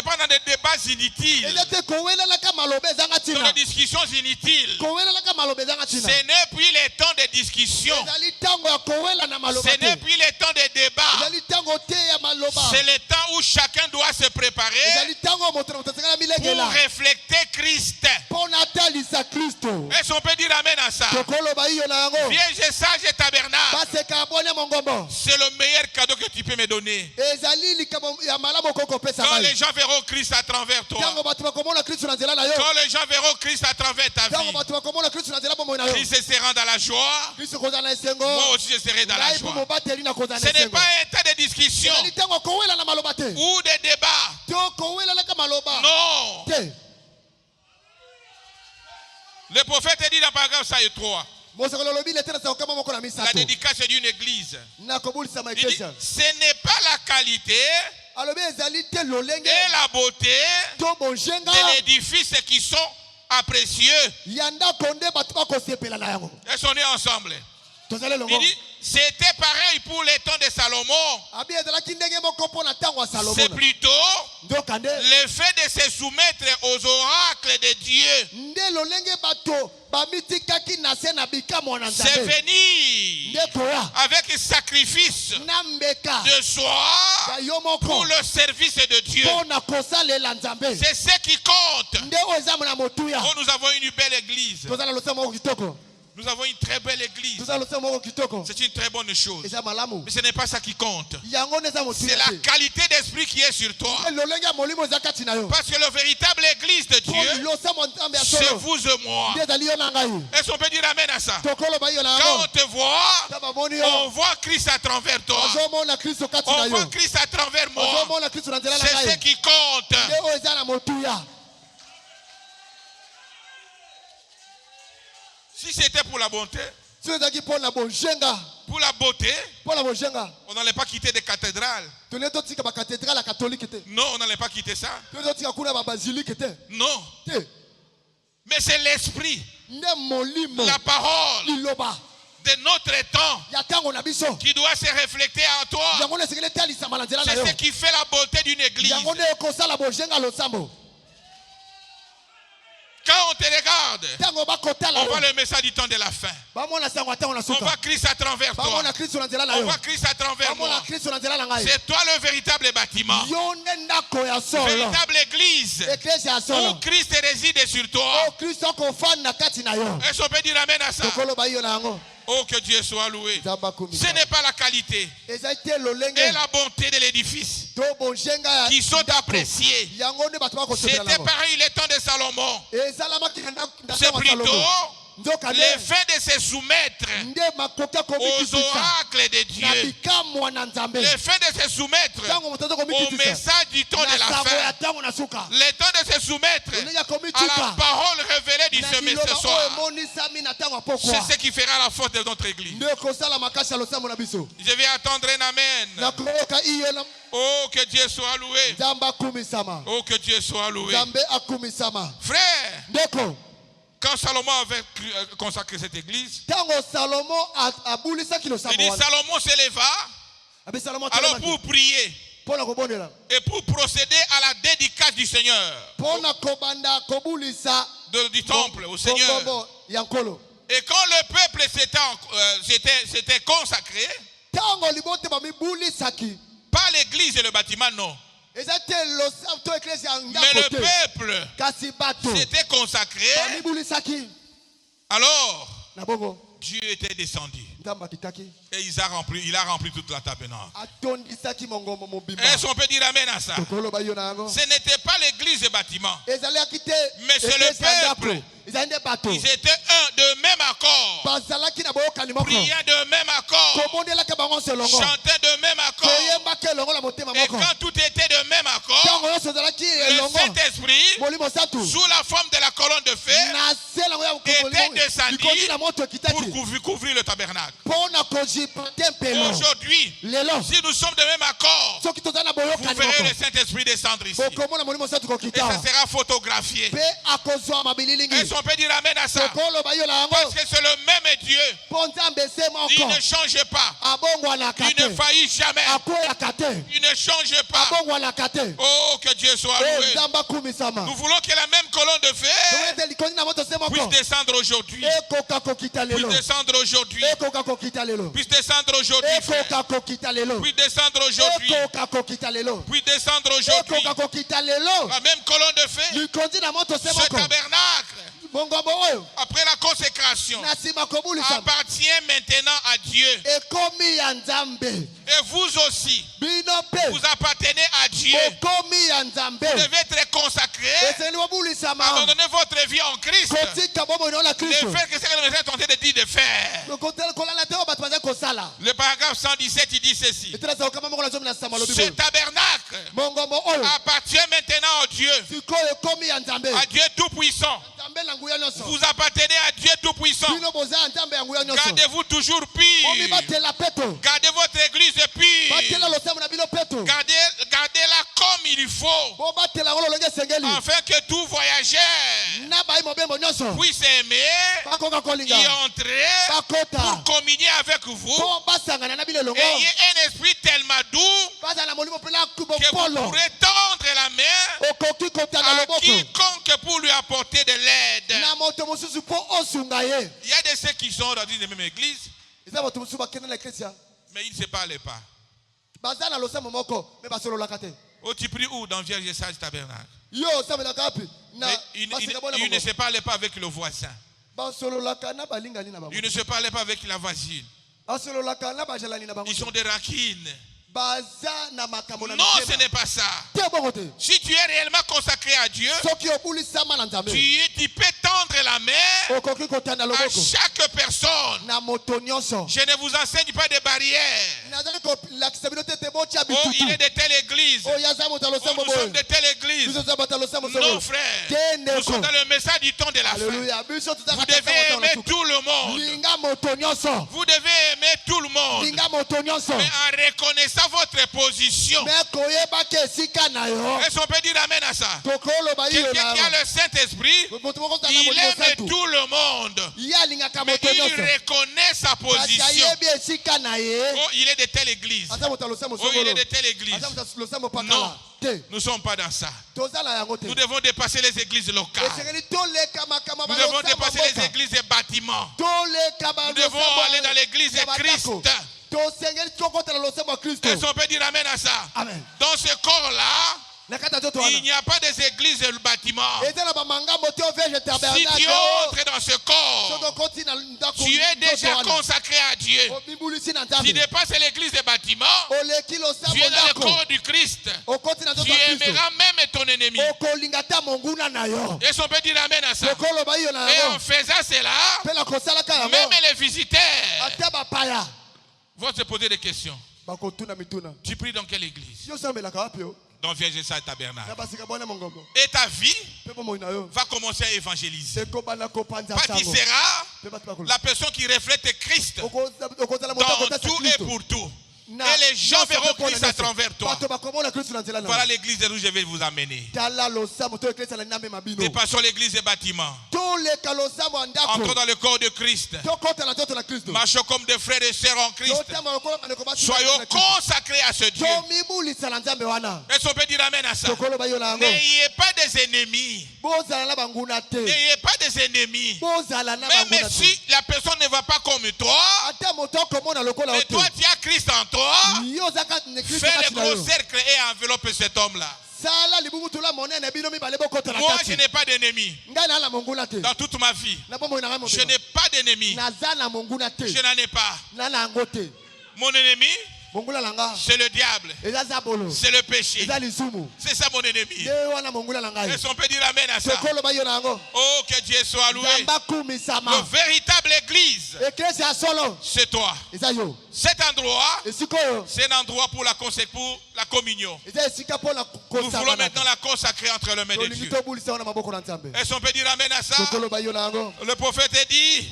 pas dans des débats inutiles, dans des discussions inutiles. Ce n'est plus le temps de discussion. Ce n'est plus le temps de débat. C'est le temps où chacun doit se préparer pour refléter Christ. Est-ce qu'on peut dire amen à ça? Vierge sage et tabernacle, c'est le meilleur cadeau que tu peux me donner. Quand les gens verront Christ à travers toi, quand les gens verront Christ à travers ta vie, Christ sera dans la joie, moi aussi je serai dans la joie. Ce n'est pas un état de discussion ou de débat. Non. Le prophète dit dans paragraphe 3, la dédicace d'une église. Il dit, ce n'est pas la qualité et la beauté de l'édifice qui sont apprécieux. Est-ce qu'on est ensemble? Il dit, c'était pareil pour les temps de Salomon. C'est plutôt le fait de se soumettre aux oracles de Dieu. C'est venir avec sacrifice de soi pour le service de Dieu. C'est ce qui compte. Oh, nous avons une belle église. Nous avons une très belle église. C'est une très bonne chose. Mais ce n'est pas ça qui compte. C'est la qualité d'esprit qui est sur toi. Parce que la véritable église de Dieu, c'est vous et moi. Est-ce qu'on peut dire amen à ça? Quand on te voit, on voit Christ à travers toi. On voit Christ à travers moi. C'est ce qui compte. Si c'était pour la bonté, Pour la beauté, on n'allait pas quitter des cathédrales. Non, on n'allait pas quitter ça. Non. Mais c'est l'esprit, la parole de notre temps qui doit se refléter en toi. C'est ce qui fait la beauté d'une église. Quand on te regarde, on voit le message du temps de la fin. On voit Christ à travers toi. On voit Christ à travers moi. C'est toi le véritable bâtiment. Véritable église où Christ réside sur toi. Est-ce qu'on peut dire amen à ça? Oh, que Dieu soit loué. Ce n'est pas la qualité et la bonté de l'édifice qui sont appréciés. C'était pareil le temps de Salomon. C'est plutôt le fait de se soumettre aux oracles de Dieu. Le fait de se soumettre au message du temps de la fin. Le temps de se soumettre à la parole révélée du semaine ce soir. C'est ce qui fera la force de notre église. Je vais attendre un amen. Oh, que Dieu soit loué. Oh, que Dieu soit loué. Frère, quand Salomon avait consacré cette église, il dit Salomon s'éleva alors pour prier et pour procéder à la dédicace du Seigneur, du temple au Seigneur. Et quand le peuple s'était consacré, pas l'église et le bâtiment, non. Mais le peuple s'était consacré. Alors, Dieu était descendu. Et il a rempli toute la tabernacle. Est-ce qu'on peut dire amen à ça? Ce n'était pas l'église et bâtiment, mais c'est le peuple. Ils étaient de même accord, priant de même accord, chantaient de même accord. Et quand tout était de même accord, le Saint-Esprit, sous la forme de la colonne de feu, était descendu pour couvrir le tabernacle. Aujourd'hui, si nous sommes de même accord, vous verrez le Saint-Esprit descendre ici. Et ça sera photographié. Est-ce qu'on peut dire amen à ça? Parce que c'est le même Dieu. Il ne change pas. Il ne faillit jamais. Il ne change pas. Oh, que Dieu soit loué. Nous voulons que la même colonne de feu puisse descendre aujourd'hui. Puisse descendre aujourd'hui. Puisse descendre aujourd'hui. Puisse descendre aujourd'hui. Puisse descendre aujourd'hui. La même colonne de feu. Ce tabernacle, après la consécration, appartient maintenant à Dieu. Et vous aussi, vous appartenez à Dieu. Vous devez être consacrés, abandonner votre vie en Christ, de faire ce que le message est en train de dire de faire. Le paragraphe 117, il dit ceci. Ce tabernacle appartient maintenant à Dieu Tout-Puissant. Vous appartenez à Dieu Tout-Puissant. Gardez-vous toujours pure. Gardez votre église pure. Gardez-la comme il faut. Afin que tout voyageur puisse aimer, y entrer, pour communier avec vous. Ayez un esprit tellement doux que vous pourrez tendre la main à quiconque pour lui apporter de l'aide. Il y a de ceux qui sont dans une même église, mais ils ne se parlent pas. Oh, tu pries où? Dans Vierge Sage Tabernacle. Mais il ne se parle pas avec le voisin. Il ne se parle pas avec la voisine. Ils sont des raquines. Non, ce n'est pas ça. Si tu es réellement consacré à Dieu, tu peux tendre la main à chaque personne. Je ne vous enseigne pas de barrières. Oh, il est de telle église. Oh, nous sommes de telle église. Non, frère. Nous sommes dans le message du temps de la fin. Vous devez aimer tout le monde. Vous devez aimer tout le monde. Mais en reconnaissant votre position. Est-ce qu'on peut dire amen à ça? Quelqu'un qui a le Saint-Esprit, il aime tout le monde. Mais il reconnaît sa position. Oh, il est de telle église. Oh, il est de telle église. Non, nous ne sommes pas dans ça. Nous devons dépasser les églises locales. Nous devons dépasser les églises et bâtiments. Nous devons aller dans l'église de Christ. Est-ce qu'on peut dire amen à ça? Amen. Dans ce corps-là, il n'y a pas des églises et le bâtiment. Si tu entres dans ce corps, tu es déjà consacré à Dieu. Tu dépasses l'église et le bâtiment, tu es dans le corps du Christ. Tu aimeras même ton ennemi. Est-ce qu'on peut dire amen à ça? Et en faisant cela, même les visiteurs vont se poser des questions. Tu pries dans quelle église? Dans Vierge-Saint Tabernacle. Et ta vie va commencer à évangéliser. Parce qu'il sera la personne qui reflète Christ dans tout et pour tout. Et les gens verront Christ à travers toi. Voilà l'église où je vais vous amener. Dépassons l'église des bâtiments. Entrons dans le corps de Christ. Marchons comme des frères et sœurs en Christ. Soyons consacrés à ce Dieu. Est-ce qu'on peut dire amen à ça? N'ayez pas des ennemis. N'ayez pas des ennemis. Même si la personne ne va pas comme toi, mais toi tu as Christ en toi, fais le gros cercle et enveloppe cet homme-là. Moi, je n'ai pas d'ennemis. Dans toute ma vie, je n'ai pas d'ennemis. Je n'en ai pas. Mon ennemi, c'est le diable. C'est le péché. C'est ça mon ennemi. Est-ce qu'on peut dire amen à ça? Oh, que Dieu soit loué. Le véritable église, c'est toi. Cet endroit, c'est un endroit pour la communion. Nous voulons maintenant la consacrer entre les mains de Dieu. Est-ce qu'on peut dire amen à ça? Le prophète dit,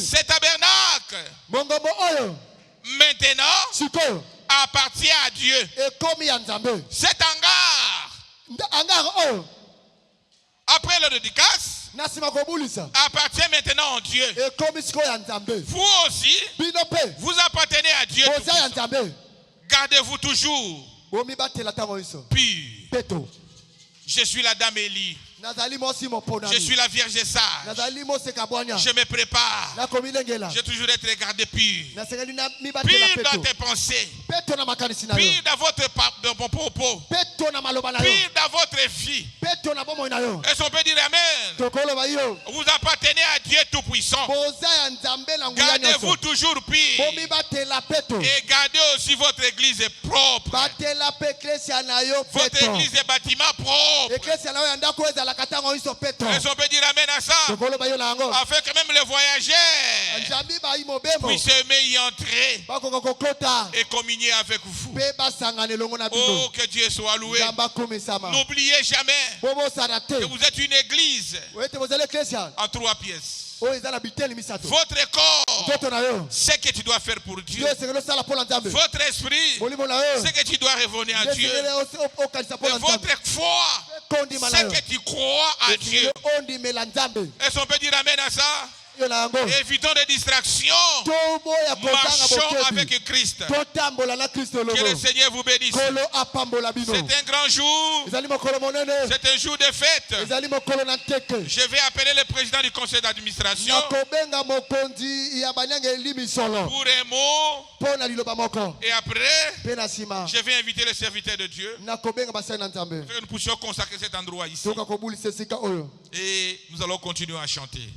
cet tabernacle maintenant appartient à Dieu. Cet hangar, après le dédicace, appartient maintenant à Dieu. Vous aussi, vous appartenez à Dieu. Gardez-vous toujours pur. Je suis la dame Élie. Je suis la Vierge sage. Je me prépare. Je toujours être gardé pur. Pur dans tes pensées. Pur dans vos propos. Pur dans votre vie. Est-ce qu'on peut dire amen? Vous appartenez à Dieu Tout-Puissant. Gardez-vous toujours pur. Et gardez aussi votre église propre. Votre église et bâtiment propre. Est-ce qu'on peut dire amen à ça? Afin que même les voyageurs puissent y entrer et communier avec vous. Oh, que Dieu soit loué. N'oubliez jamais que vous êtes une église en 3 pièces. Votre corps, c'est ce que tu dois faire pour Dieu. Votre esprit, c'est que tu dois revenir à Dieu. Et votre foi, c'est que tu crois à Dieu. Est-ce qu'on peut dire amen à ça? Évitons des distractions. Marchons avec Christ. Que le Seigneur vous bénisse. C'est un grand jour. C'est un jour de fête. Je vais appeler le président du conseil d'administration pour un mot. Et après, je vais inviter le serviteur de Dieu. Que nous puissions consacrer cet endroit ici. Et nous allons continuer à chanter.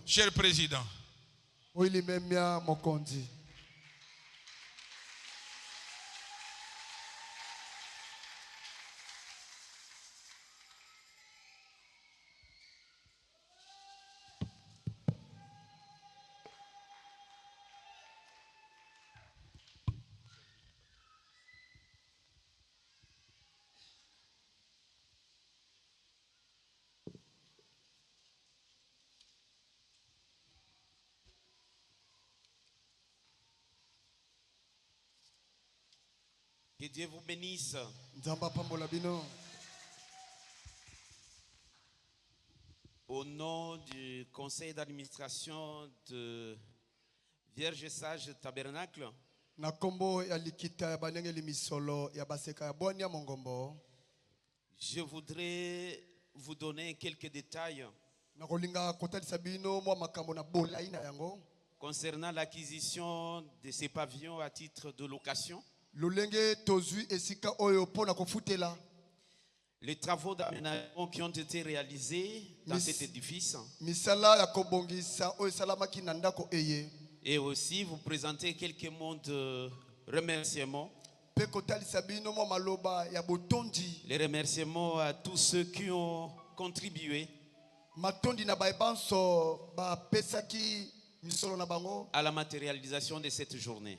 Cher président, Que Dieu vous bénisse. Au nom du conseil d'administration de Vierge Sage Tabernacle, je voudrais vous donner quelques détails concernant l'acquisition de ces pavillons à titre de location. Les travaux d'aménagement qui ont été réalisés dans cet édifice. Et aussi vous présenter quelques mots de remerciement. Les remerciements à tous ceux qui ont contribué à la matérialisation de cette journée.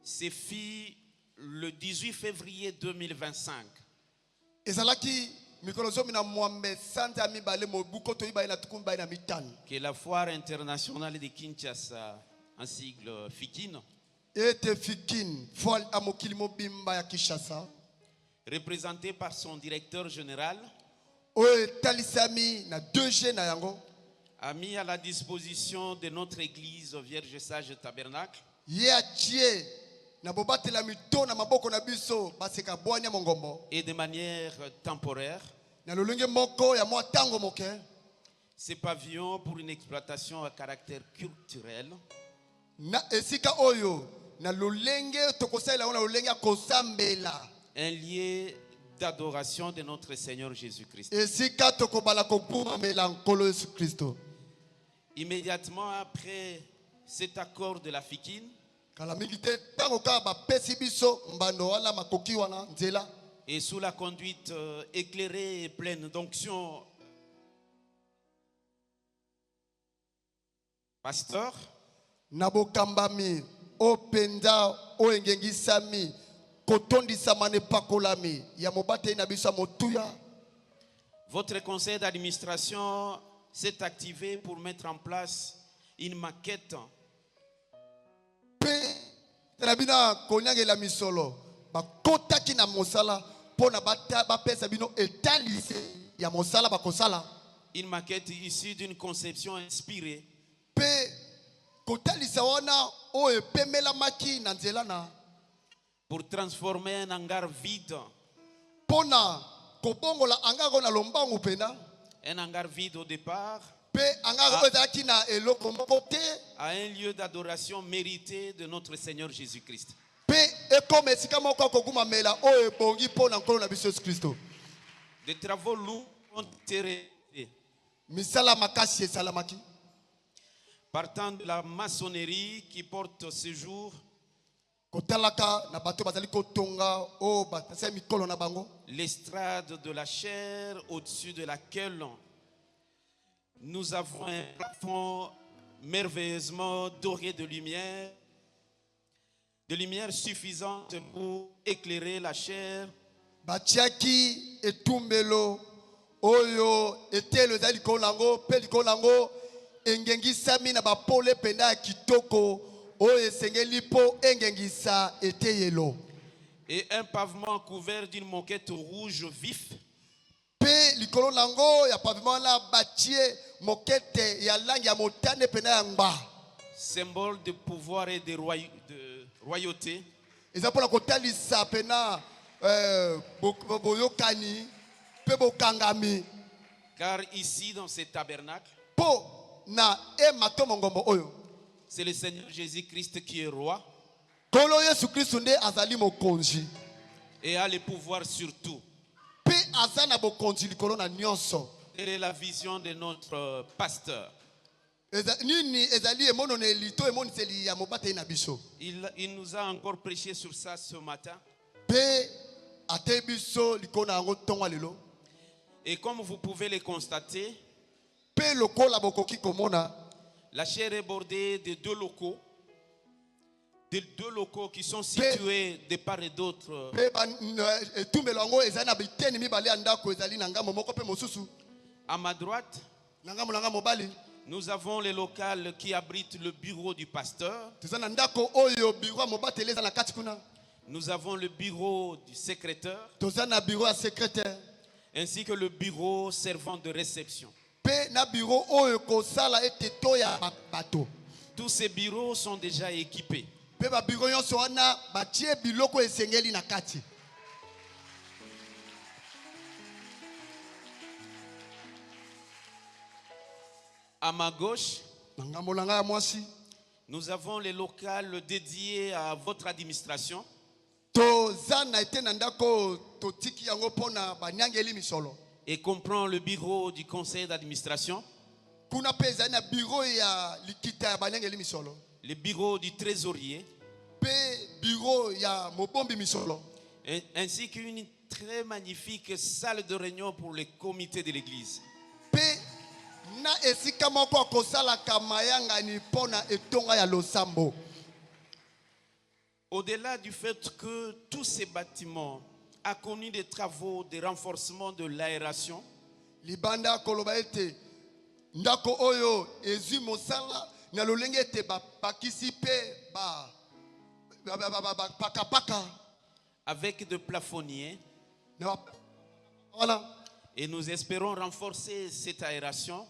C'est fit le 18 février 2025. Que la foire internationale de Kinshasa, en sigle FIKIN, représentée par son directeur général, a mis à la disposition de notre église Vierge Sage Tabernacle et de manière temporaire ces pavillons pour une exploitation à caractère culturel un lieu d'adoration de notre Seigneur Jésus-Christ. Immédiatement après cet accord de la FIKIN, et sous la conduite éclairée et pleine d'onction, pasteur, votre conseil d'administration s'est activé pour mettre en place une maquette issue d'une conception inspirée pour transformer un hangar vide, un hangar vide au départ, à un lieu d'adoration mérité de notre Seigneur Jésus-Christ. Des travaux lourds ont été réalisés, partant de la maçonnerie qui porte ce jour, l'estrade de la chair au-dessus de laquelle nous avons un plafond merveilleusement doré de lumière suffisante pour éclairer la chair. Et un pavement couvert d'une moquette rouge vif, symbole de pouvoir et de royauté, car ici dans ce tabernacle, c'est le Seigneur Jésus-Christ qui est roi et a le pouvoir sur tout. Quelle est la vision de notre pasteur? Il nous a encore prêché sur ça ce matin. Et comme vous pouvez le constater, la chair est bordée de deux locaux qui sont situés de part et d'autre. À ma droite, Nous avons les locales qui abritent le bureau du pasteur. Nous avons le bureau du secrétaire. Ainsi que le bureau servant de réception. Tous ces bureaux sont déjà équipés. À ma gauche, nous avons les locales dédiés à votre administration. Et comprend le bureau du conseil d'administration, le bureau du trésorier, ainsi qu'une très magnifique salle de réunion pour les comités de l'église. Au-delà du fait que tous ces bâtiments ont connu des travaux de renforcement de l'aération, avec de plafonniers, et nous espérons renforcer cette aération,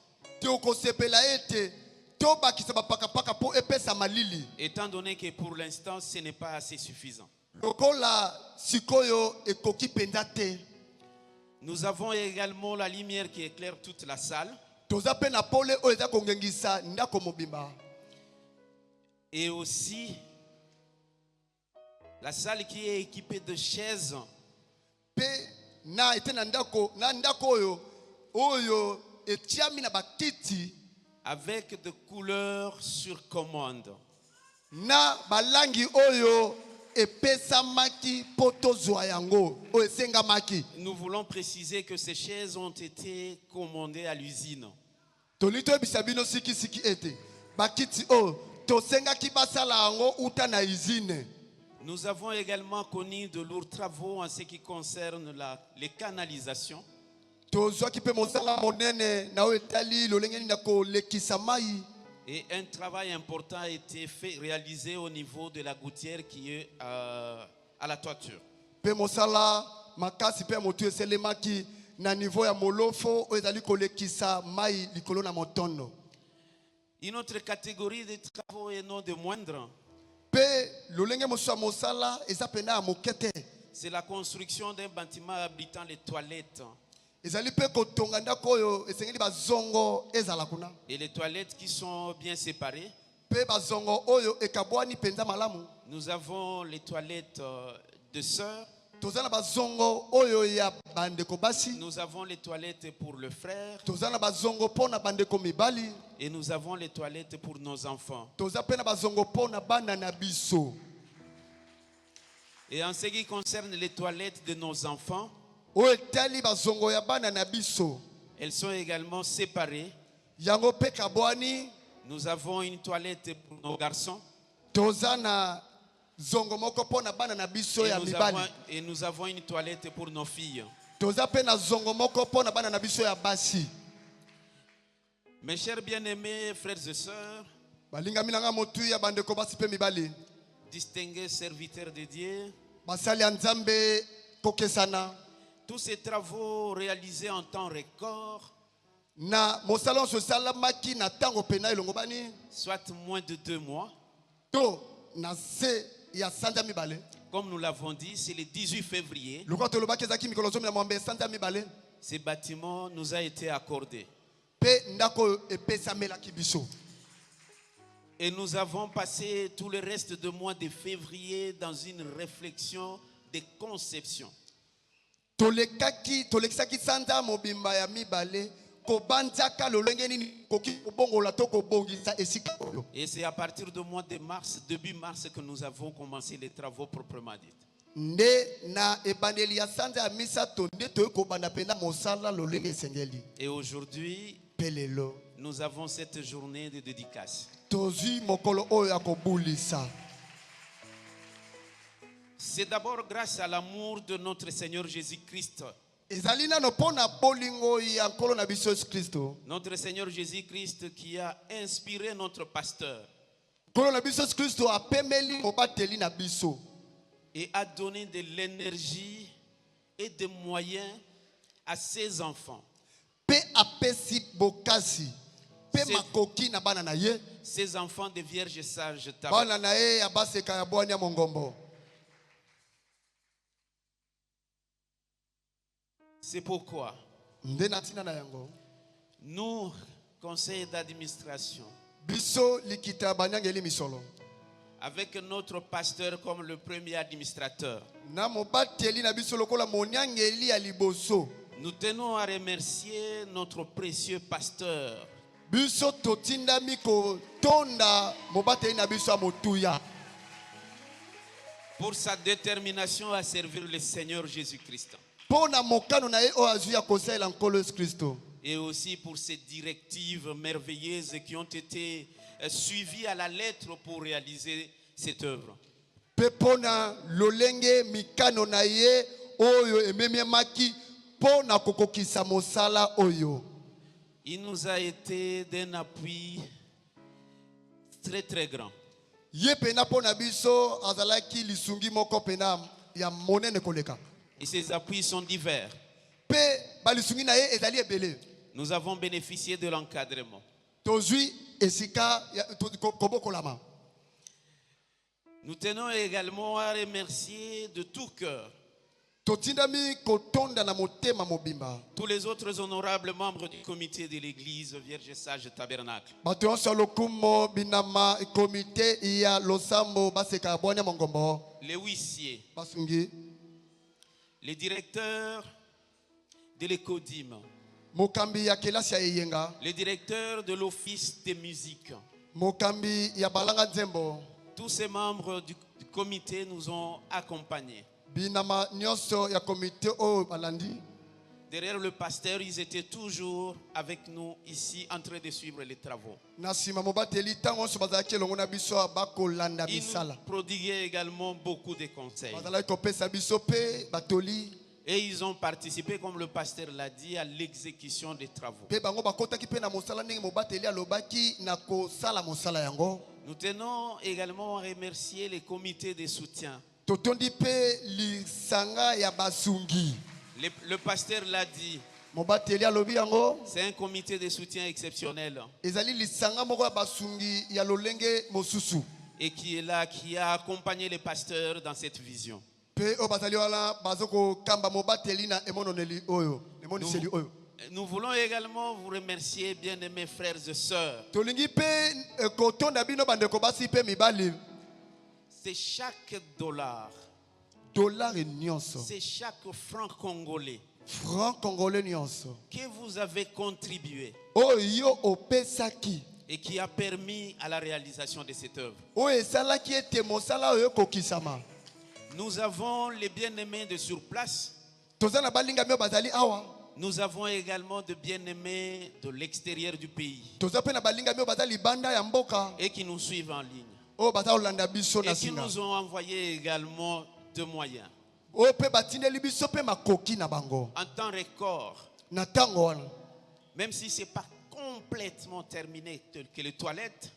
étant donné que pour l'instant ce n'est pas assez suffisant. Nous avons également la lumière qui éclaire toute la salle. Et aussi la salle qui est équipée de chaises. Avec de couleurs sur commande. Nous voulons préciser que ces chaises ont été commandées à l'usine. Nous avons également connu de lourds travaux en ce qui concerne les canalisations. Et un travail important a été réalisé au niveau de la gouttière qui est à la toiture. Une autre catégorie de travaux et non de moindre, c'est la construction d'un bâtiment abritant les toilettes. Et les toilettes qui sont bien séparées. Nous avons les toilettes de sœurs. Nous avons les toilettes pour le frère. Et nous avons les toilettes pour nos enfants. Et en ce qui concerne les toilettes de nos enfants, elles sont également séparées. Nous avons une toilette pour nos garçons. Et nous avons une toilette pour nos filles. Mes chers bien-aimés frères et sœurs, distingués serviteurs de Dieu, tous ces travaux réalisés en temps record, soit moins de 2 mois, comme nous l'avons dit, c'est le 18 février, ce bâtiment nous a été accordé. Et nous avons passé tout le reste du mois de février dans une réflexion de conception. Et c'est à partir du mois de mars, début mars, que nous avons commencé les travaux proprement dits. Et aujourd'hui, nous avons cette journée de dédicace. C'est d'abord grâce à l'amour de notre Seigneur Jésus-Christ Notre Seigneur Jésus-Christ qui a inspiré notre pasteur et a donné de l'énergie et des moyens à ses enfants. Ses enfants de vierges sages. C'est pourquoi nous, conseil d'administration, avec notre pasteur comme le premier administrateur, nous tenons à remercier notre précieux pasteur pour sa détermination à servir le Seigneur Jésus-Christ. Et aussi pour ces directives merveilleuses qui ont été suivies à la lettre pour réaliser cette œuvre. Il nous a été d'un appui très très grand. Et ces appuis sont divers. Nous avons bénéficié de l'encadrement. Nous tenons également à remercier de tout cœur tous les autres honorables membres du comité de l'église Vierge Sage Tabernacle. Les huissiers, les directeurs de l'écodime, les directeurs de l'office de musique. Tous ces membres du comité nous ont accompagnés. Derrière le pasteur, ils étaient toujours avec nous ici en train de suivre les travaux. Ils nous prodiguaient également beaucoup de conseils. Et ils ont participé, comme le pasteur l'a dit, à l'exécution des travaux. Nous tenons également à remercier les comités de soutien. Le pasteur l'a dit. C'est un comité de soutien exceptionnel. Et qui est là, qui a accompagné les pasteurs dans cette vision. Nous voulons également vous remercier, bien-aimés frères et sœurs. C'est chaque dollar, c'est chaque franc congolais que vous avez contribué et qui a permis à la réalisation de cette œuvre. Nous avons les bien-aimés de sur place. Nous avons également de bien-aimés de l'extérieur du pays et qui nous suivent en ligne. Et qui nous ont envoyé également de moyens. En temps record, même si ce n'est pas complètement terminé tel que les toilettes,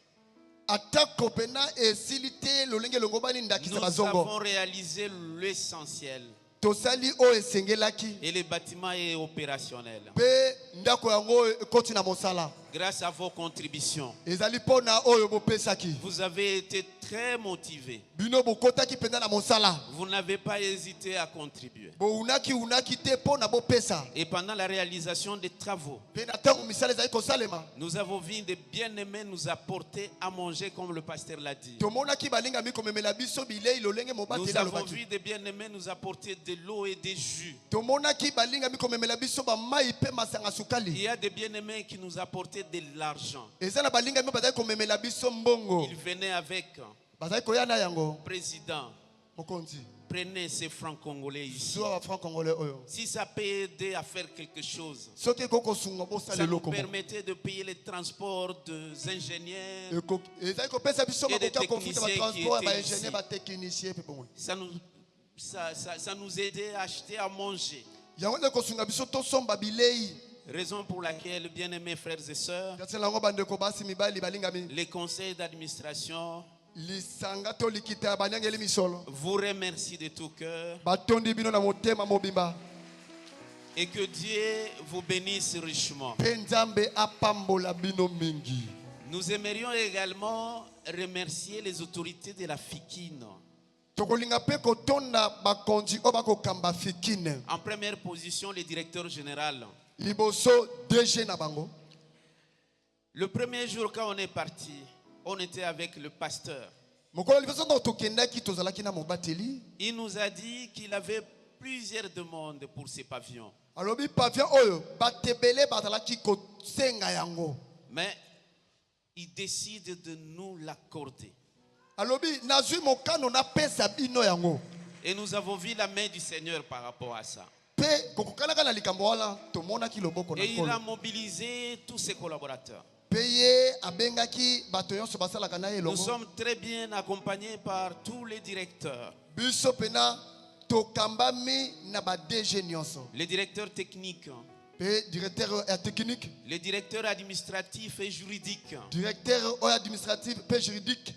nous avons réalisé l'essentiel. Et le bâtiment est opérationnel. Grâce à vos contributions, vous avez été très motivés. Vous n'avez pas hésité à contribuer. Et pendant la réalisation des travaux, nous avons vu des bien-aimés nous apporter à manger comme le pasteur l'a dit. Nous avons vu des bien-aimés nous apporter de l'eau et des jus. Il y a des bien-aimés qui nous apportaient de l'argent. Ils venaient avec. Président, prenez ces francs congolais ici. Si ça peut aider à faire quelque chose, ça nous permettait de payer les transports des ingénieurs et des techniciens qui étaient ici. Ça nous aidait à acheter à manger. Raison pour laquelle, bien-aimés frères et sœurs, les conseils d'administration vous remercie de tout cœur et que Dieu vous bénisse richement. Nous aimerions également remercier les autorités de la FIKIN. En première position, le directeur général. Le premier jour quand on est parti, on était avec le pasteur. Il nous a dit qu'il avait plusieurs demandes pour ces pavillons. Mais il décide de nous l'accorder. Et nous avons vu la main du Seigneur par rapport à ça. Et il a mobilisé tous ses collaborateurs. Nous sommes très bien accompagnés par tous les directeurs. Les directeurs techniques. Les directeurs administratifs et juridiques.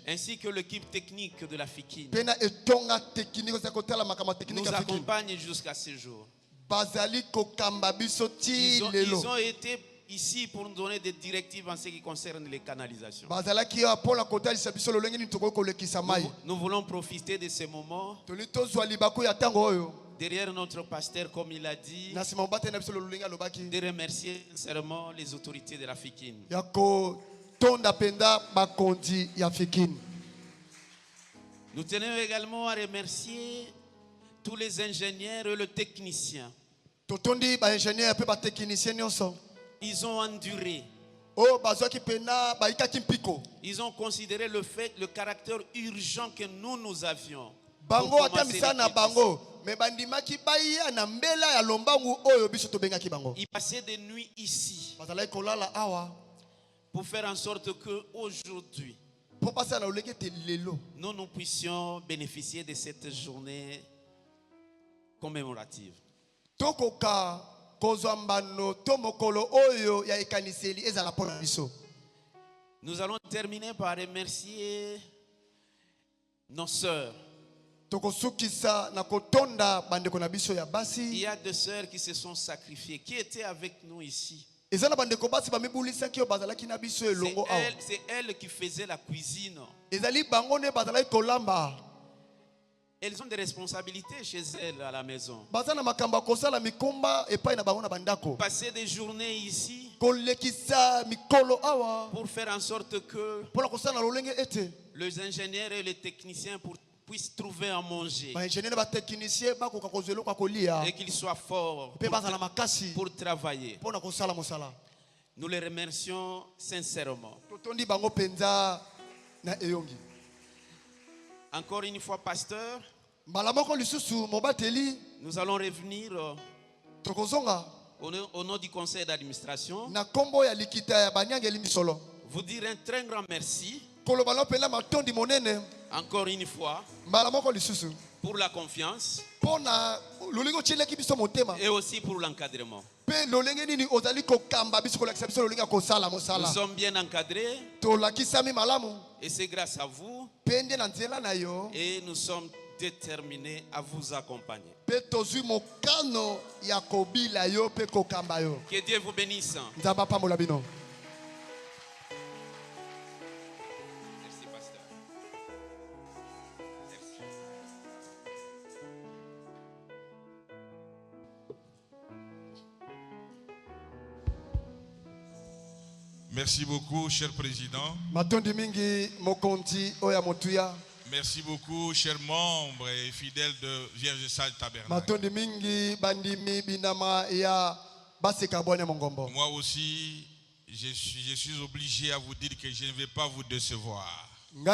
Ainsi que l'équipe technique de la FIKIN. Nous accompagnent jusqu'à ce jour. Ils ont été ici pour nous donner des directives en ce qui concerne les canalisations. Nous voulons profiter de ce moment. Derrière notre pasteur, comme il a dit, de remercier sincèrement les autorités de la FIKIN. Nous tenons également à remercier tous les ingénieurs et les techniciens. Ils ont enduré. Ils ont considéré le caractère urgent que nous avions. Ils passaient des nuits ici pour faire en sorte qu'aujourd'hui, nous puissions bénéficier de cette journée commémorative. Nous allons terminer par remercier nos sœurs. Il y a des sœurs qui se sont sacrifiées, qui étaient avec nous ici. C'est elles qui faisaient la cuisine. Elles ont des responsabilités chez elles à la maison. Passer des journées ici pour faire en sorte que les ingénieurs et les techniciens puissent trouver à manger et qu'ils soient forts pour travailler. Nous les remercions sincèrement. Encore une fois, pasteur, nous allons revenir au nom du conseil d'administration, vous dire un très grand merci encore une fois pour la confiance et aussi pour l'encadrement. Nous sommes bien encadrés et c'est grâce à vous et nous sommes déterminés à vous accompagner. Que Dieu vous bénisse. Merci, pasteur. Merci beaucoup, cher président. Merci beaucoup, chers membres et fidèles de Vierge Salle Tabernacle. Moi aussi, je suis obligé à vous dire que je ne vais pas vous décevoir. Vous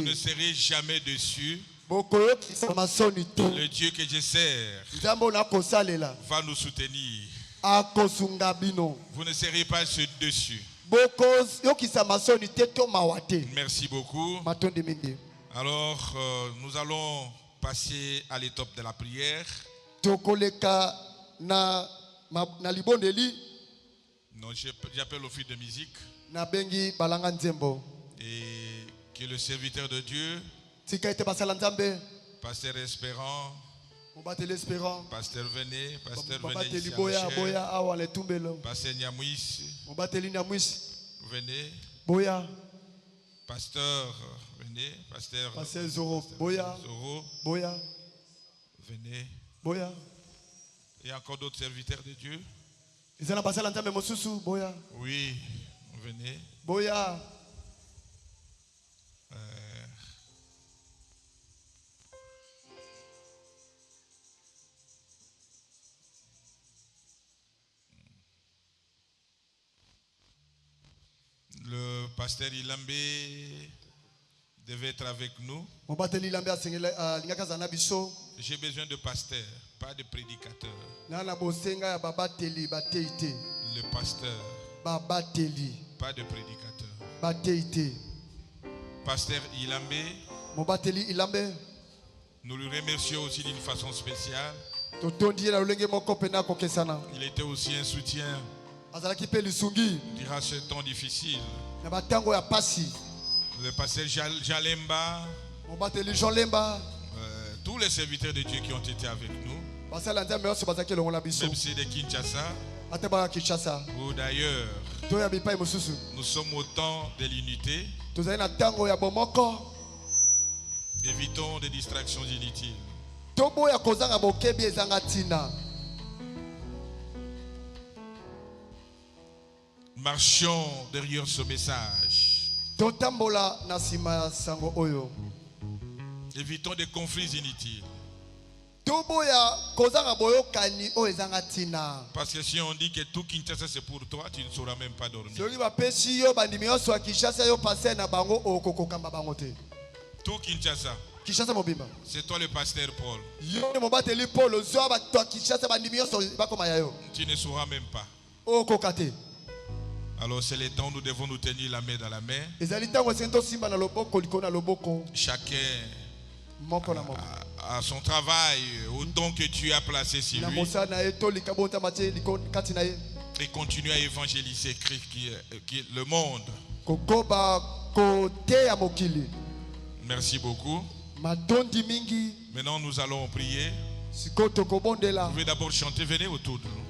ne serez jamais déçus. Le Dieu que je sers va nous soutenir. Vous ne serez pas dessus. Merci beaucoup. Alors, nous allons passer à l'étape de la prière. Non, j'appelle au fil de musique. Et que le serviteur de Dieu, Pasteur Espérant, Pasteur Vené, ici Pasteur Nyamouis, venez. Pasteur venez, Pasteur Zoro, venez. Et encore d'autres serviteurs de Dieu. Oui, venez. Le pasteur Ilambe devait être avec nous. J'ai besoin de pasteurs, pas de prédicateurs. Le pasteur, pas de prédicateur. Pasteur Ilambe, nous le remercions aussi d'une façon spéciale. Il était aussi un soutien durant ce temps difficile. Le pasteur Jalemba, tous les serviteurs de Dieu qui ont été avec nous, même si de Kinshasa ou d'ailleurs, nous sommes au temps de l'unité. Évitons des distractions inutiles. Marchons derrière ce message. Évitons des conflits inutiles. Parce que si on dit que tout Kinshasa c'est pour toi, tu ne sauras même pas dormir. Tout Kinshasa, c'est toi le pasteur Paul. Tu ne sauras même pas. Alors c'est le temps où nous devons nous tenir la main dans la main. Chacun a son travail, au don que tu as placé sur lui. Et continue à évangéliser le monde. Merci beaucoup. Maintenant nous allons prier. Vous pouvez d'abord chanter, venez autour de nous.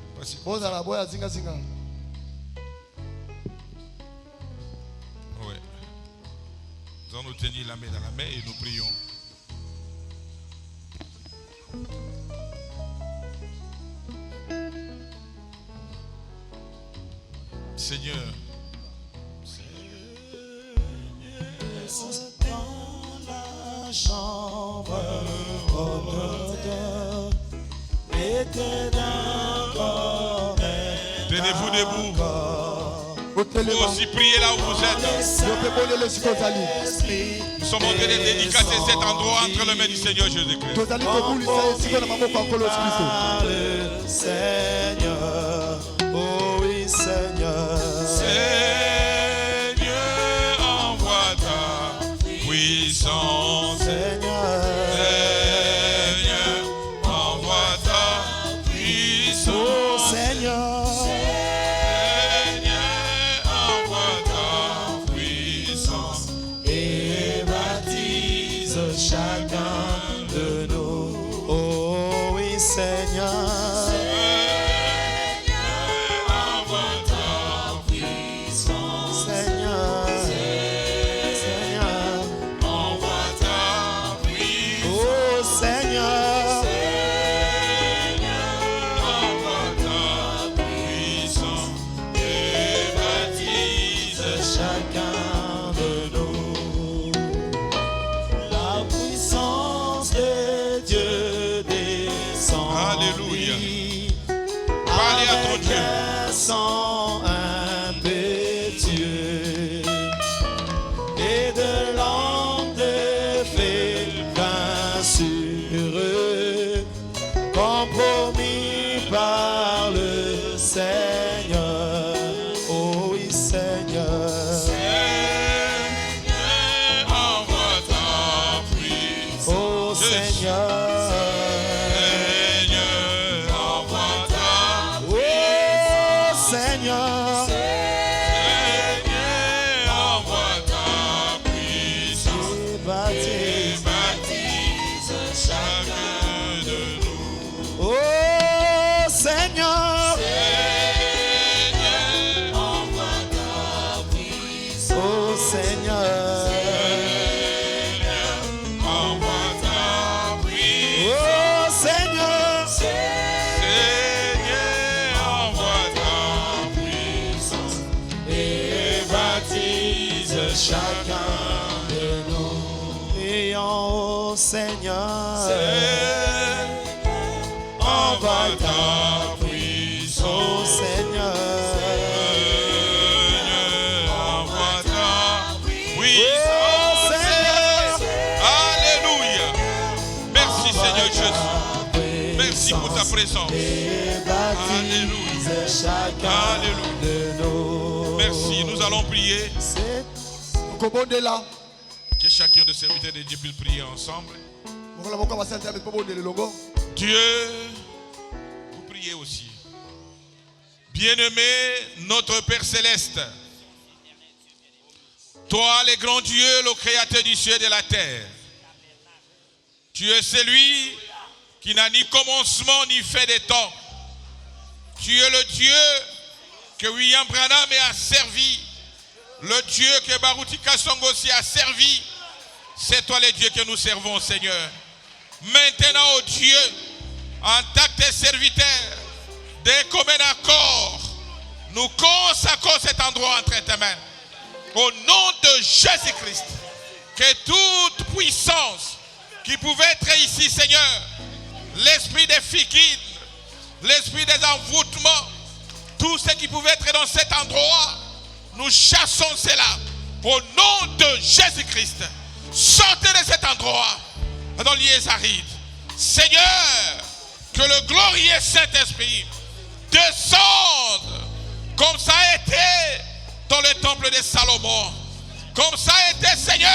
Oui. Nous allons nous tenir la main dans la main et nous prions. Seigneur, dans la chambre tenez-vous debout. Vous aussi priez là où vous êtes. Nous sommes en train de dédicacer cet endroit entre les mains du Seigneur Jésus-Christ. Seigneur, oh oui Seigneur. Seigneur, envoie ta puissance. Seigneur, envoie ta puissance. Seigneur. Chacun de nous, oh oui Seigneur, Seigneur, envoie ta puissance, Seigneur, Seigneur, envoie ta puissance, oh Seigneur, Seigneur, envoie ta puissance et baptise chacun de nous. Dieu descend. Alléluia. Parlez à ton Dieu. Sang impétueux et de langue de feu vin sur eux, compromis par le Seigneur. Oh oui Seigneur. Seigneur, Seigneur. Envoie ta puissance. Oh Seigneur. Seigneur, envoie ta puissance. Et baptise chacun de nous. Et en haut, Seigneur, envoie ta puissance. Oh Seigneur, Envoie ta puissance. Alléluia. Merci Seigneur Jésus. Merci pour ta présence. Alléluia. Alléluia. Merci. Nous allons prier. Que chacun de serviteurs de Dieu puisse prier ensemble. Dieu, vous priez aussi. Bien-aimé, notre Père Céleste, toi le grand Dieu, le créateur du ciel et de la terre, tu es celui qui n'a ni commencement ni fin de temps. Tu es le Dieu que William Branham a servi, le Dieu que Baruti Kasongo aussi a servi. C'est toi le Dieu que nous servons, Seigneur. Maintenant, oh Dieu, en tant que tes serviteurs, d'un commun accord, nous consacrons cet endroit entre tes mains. Au nom de Jésus-Christ, que toute puissance qui pouvait être ici, Seigneur, l'esprit des fiquines, l'esprit des envoûtements, tout ce qui pouvait être dans cet endroit, nous chassons cela. Au nom de Jésus-Christ, sortez de cet endroit dans lieux arides. Seigneur, que le glorieux Saint-Esprit descende comme ça a été dans le temple de Salomon, comme ça a été, Seigneur,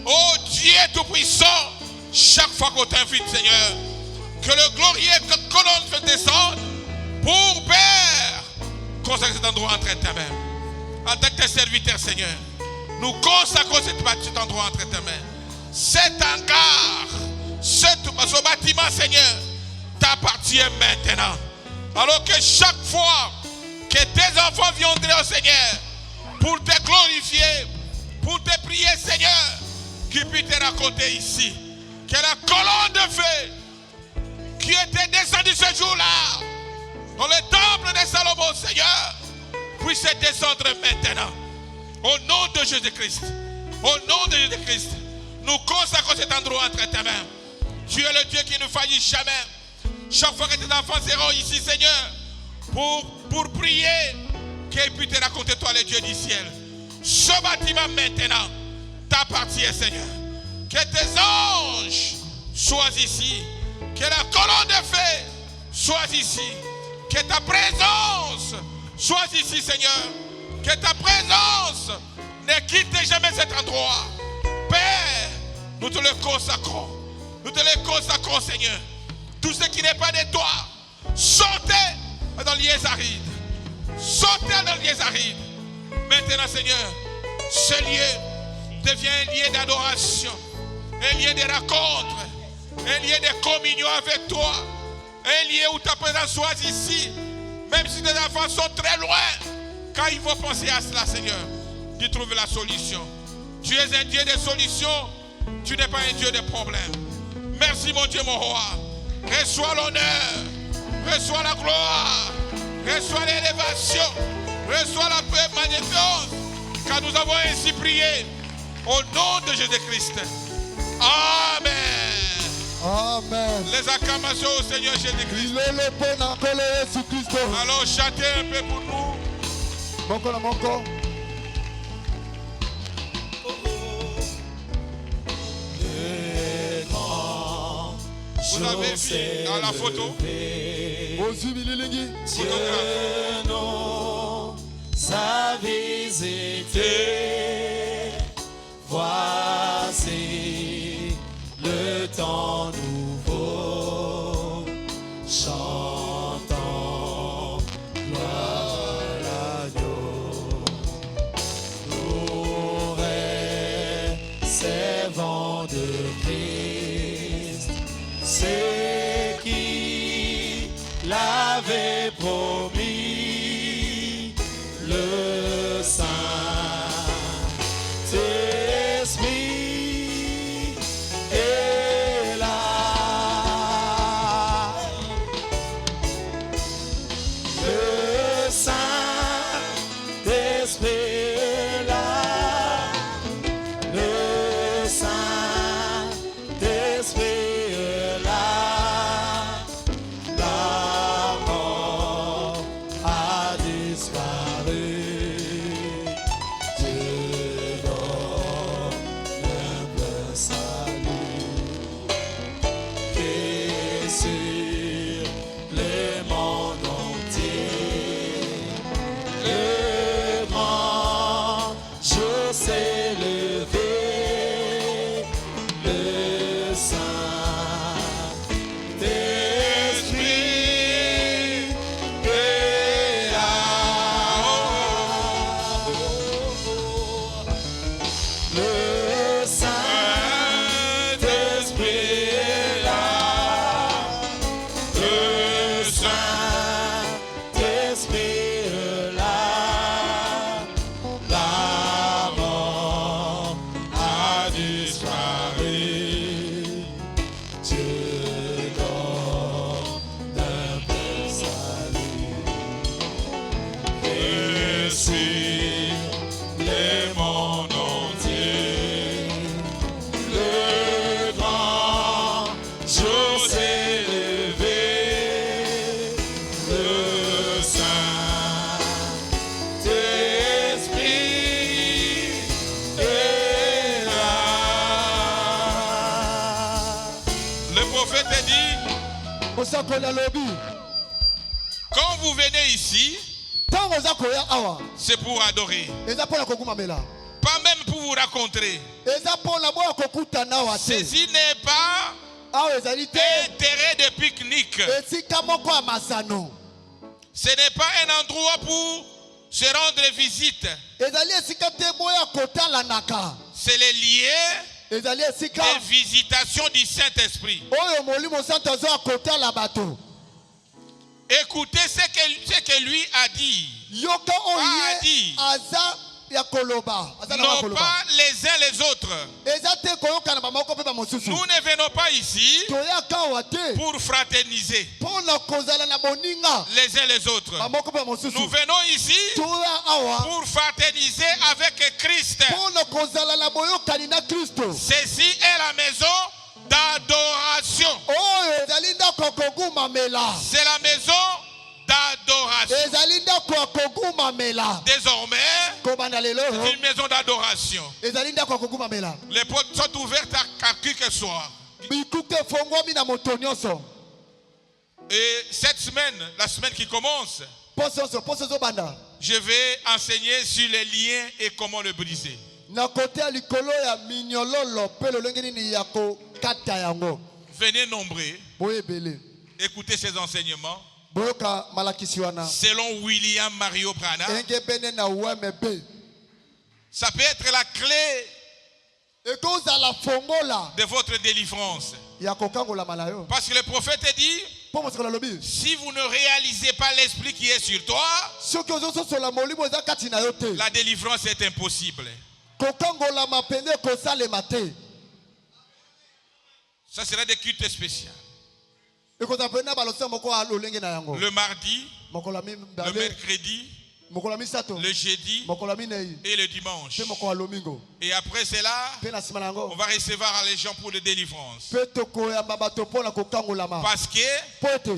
oh Dieu Tout-Puissant, chaque fois qu'on t'invite, Seigneur, que le glorieux colonne fait descendre pour Père, consacre cet endroit entre tes mains. En tant que tes serviteurs, Seigneur, nous consacrons cet endroit entre tes mains. Cet hangar, ce bâtiment, Seigneur, t'appartient maintenant. Alors que chaque fois que tes enfants viendraient au Seigneur pour te glorifier, pour te prier, Seigneur, qu'ils puissent te raconter ici que la colonne de feu qui était descendue ce jour-là dans le temple de Salomon, Seigneur, puisse descendre maintenant. Au nom de Jésus-Christ, au nom de Jésus-Christ, nous consacrons cet endroit entre tes mains. Tu es le Dieu qui ne faillit jamais. Chaque fois que tes enfants seront ici, Seigneur, pour prier, qu'ils puissent te raconter, toi, le Dieu du ciel. Ce bâtiment maintenant t'appartient, Seigneur. Que tes anges soient ici. Que la colonne de feu soit ici. Que ta présence soit ici, Seigneur. Que ta présence ne quitte jamais cet endroit. Père, nous te le consacrons. Nous te le consacrons, Seigneur. Tout ce qui n'est pas de toi, sortez dans les lieux arides. Sortez dans les lieux arides. Maintenant, Seigneur, ce lieu devient un lieu d'adoration, un lieu de rencontre, un lieu de communion avec toi, un lieu où ta présence soit ici. Même si tes enfants sont très loin, quand il faut penser à cela, Seigneur, tu trouves la solution. Tu es un Dieu de solutions, tu n'es pas un Dieu de problèmes. Merci mon Dieu, mon roi. Reçois l'honneur, reçois la gloire, reçois l'élévation, reçois la paix magnifique, car nous avons ainsi prié au nom de Jésus-Christ. Amen. Amen. Les acclamations au Seigneur Jésus-Christ. Alors chantez un peu pour nous. Vous avez vu dans la photo. Sa visité, voici le temps nouveau, chantant gloire à l'agneau, nous servants de Christ, c'est qui l'avait promis. Le Saint s'est levé, le Saint-Esprit est là. Le Saint-Esprit est là. Le Saint-Esprit est là. La mort a disparu. Dieu donne un peu salut. Et suis les mondes entiers. Le grand jour s'est levé. Le Saint-Esprit est là. Le prophète dit, quand vous venez ici, c'est pour adorer. Pas même pour vous rencontrer. Ceci n'est pas un terrain de pique-nique. Ce n'est pas un endroit pour se rendre visite. C'est les lieux de visitation du Saint-Esprit. Écoutez ce que lui a dit. Non pas les uns les autres. Nous ne venons pas ici pour fraterniser les uns les autres. Nous venons ici pour fraterniser avec Christ. Ceci est la maison d'adoration. C'est la maison d'adoration. Désormais, c'est une maison d'adoration. Les portes sont ouvertes à qui que ce soit. Et cette semaine, la semaine qui commence, je vais enseigner sur les liens et comment le briser. Venez nombreux. Écoutez ces enseignements. Selon William Mario Branham, ça peut être la clé de votre délivrance. Parce que le prophète dit, si vous ne réalisez pas l'esprit qui est sur toi, la délivrance est impossible. Ça sera des cultes spéciaux. Le mardi, le mercredi, le jeudi et le dimanche. Et après cela, on va recevoir les gens pour la délivrance. Parce que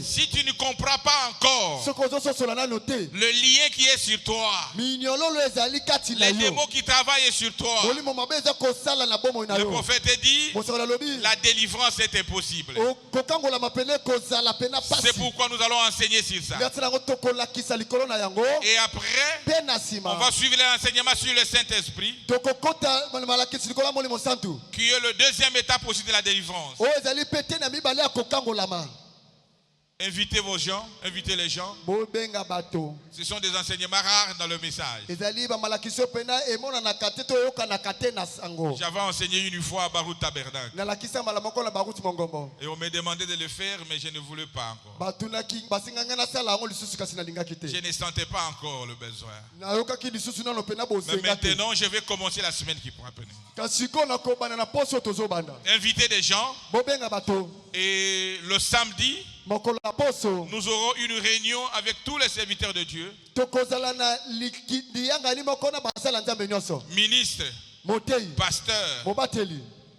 si tu ne comprends pas encore le lien qui est sur toi, les démons qui travaillent sur toi, le prophète dit, la délivrance est impossible. C'est pourquoi nous allons enseigner sur ça. Et après, on va suivre l'enseignement sur le Saint-Esprit, qui est le deuxième étape aussi de la délivrance. Invitez vos gens, invitez les gens. Ce sont des enseignements rares dans le message. J'avais enseigné une fois à Barut Tabernacle. Et on m'a demandé de le faire, mais je ne voulais pas encore. Je ne sentais pas encore le besoin. Mais maintenant, je vais commencer la semaine qui pourra venir. Invitez des gens. Et le samedi, nous aurons une réunion avec tous les serviteurs de Dieu, ministres, pasteurs,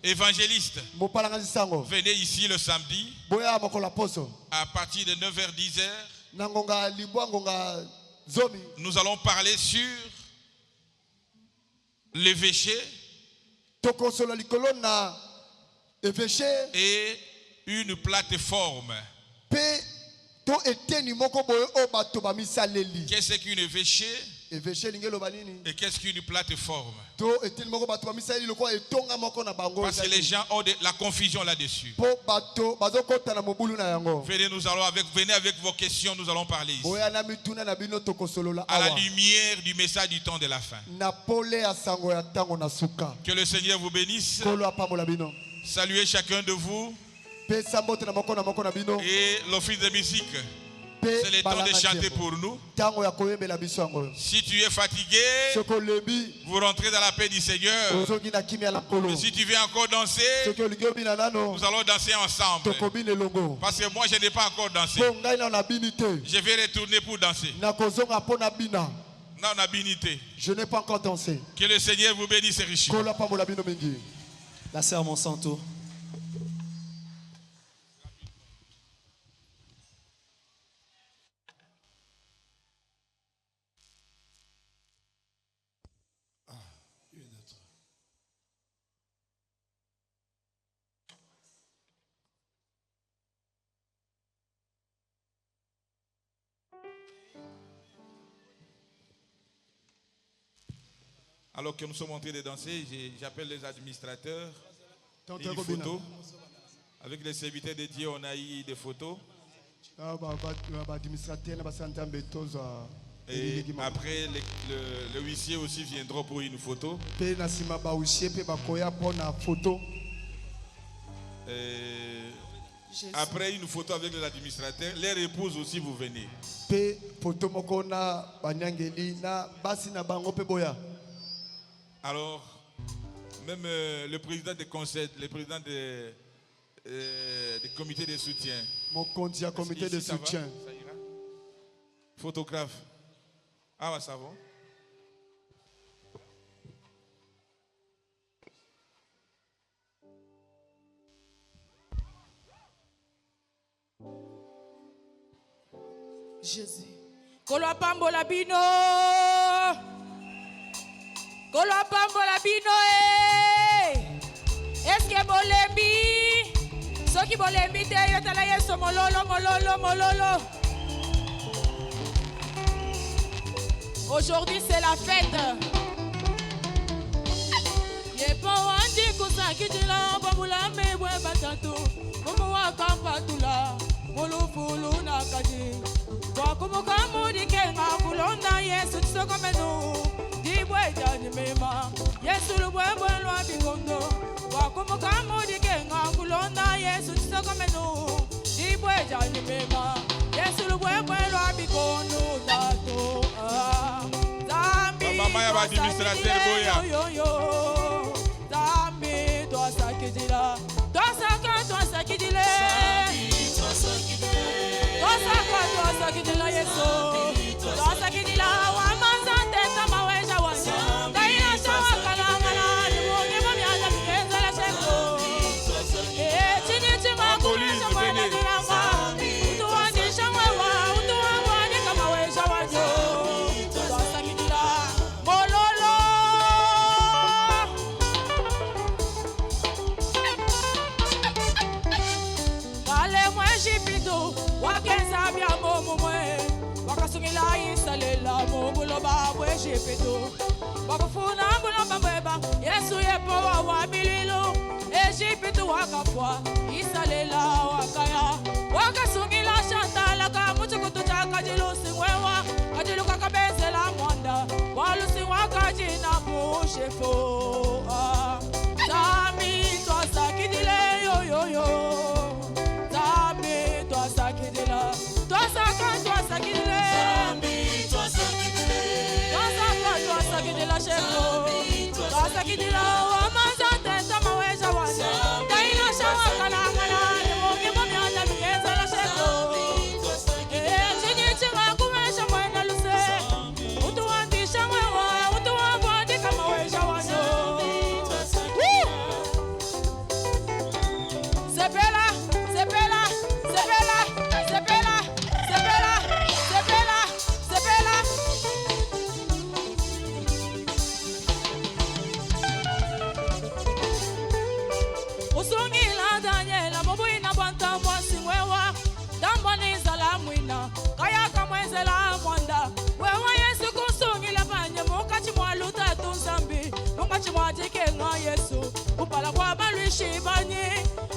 évangélistes. Venez ici le samedi à partir de 9h-10h. Nous allons parler sur l'évêché et une plateforme. Qu'est-ce qu'une évêché? Et qu'est-ce qu'une plateforme? Parce que les gens ont de la confusion là-dessus. Venez avec vos questions, nous allons parler ici. À la lumière du message du temps de la fin. Que le Seigneur vous bénisse. Saluez chacun de vous. Et l'office de musique. C'est le temps de chanter pour nous. Si tu es fatigué, vous rentrez dans la paix du Seigneur. Mais si tu viens encore danser, nous allons danser ensemble. Parce que moi, je n'ai pas encore dansé. Je vais retourner pour danser. Je n'ai pas encore dansé. Que le Seigneur vous bénisse richement. La sœur Monsanto. Alors que nous sommes en train de danser, j'appelle les administrateurs. Une photo. Avec les serviteurs de Dieu, on a eu des photos. Et après, le huissier aussi viendra pour une photo. Après une photo avec l'administrateur, les épouses aussi vous venez. Alors, même le président des conseils, le président des comités de soutien. Mon comité de soutien. Ça ira? Photographe. Ah, ouais, ça va. Jésus. Kolwa pambola bino. Kolwa pambola bino Est-ce que bolembi? Soki bolembi te yotala yeso mololo mololo mololo. Aujourd'hui c'est la fête. Yepo wandi kusakitila bamula mebwe batatu. Mumu wakampatula mulufulu nakaji. Wakumuka mudike ngakulonda Yesu tisokomenu. Dibwe jani mema Yesu lubwe lwa bikondo. Wakumuka mudike ngakulonda Yesu tisokomenu. Dibwe jani mema Yesu lubwe lwa bikondo dato. Zambi mama ya administrateur boya. Zambi toi sakidila. Toi sakidile. Toi sakidila Yesu. Toi sakidila wa manzante kama weja wanya. Daina shawa kalangala ni mwonye mamiaja mikenza la sheko. Chini chima kumisha mwena dirama. Utu wandi shamwewa, utu wangwani kama weja wanyo. Toi sakidila mololo. Kale mweshi pitu wakenza bia momo mwe. Wakasungila isalela mubulo babwe jipeto. Wakufuna mbulo babweba Yesu yepo wabililo. Ejipeto wakafwa isalela wakaya. Wakasungila shantala kamuchukutu chaka jilusi mwewa. Kajiluka kabezela mwanda. Walusi wakajina mushefo. Tami twasakidile yo yo yo. Tami twasakidila. Twasakidile. Twasakidila shefo. Twasakidila wa manzante sama weja wanya. Daina shawa kalangala ni mwonye mamiaja mikenza la shefo. Chini chima kumesha mwena luse. Utu wandisha mwewa, utu wangwandi kama weja wanya. Sepela, sepela, sepela, sepela, sepela, sepela, sepela. Usungila Daniela mobuina bwanta mwasi mwewa. Dambani zala mwina kaya kamwezela mwanda. Wewa Yesu kusungila Yesu upala kwa balushi bani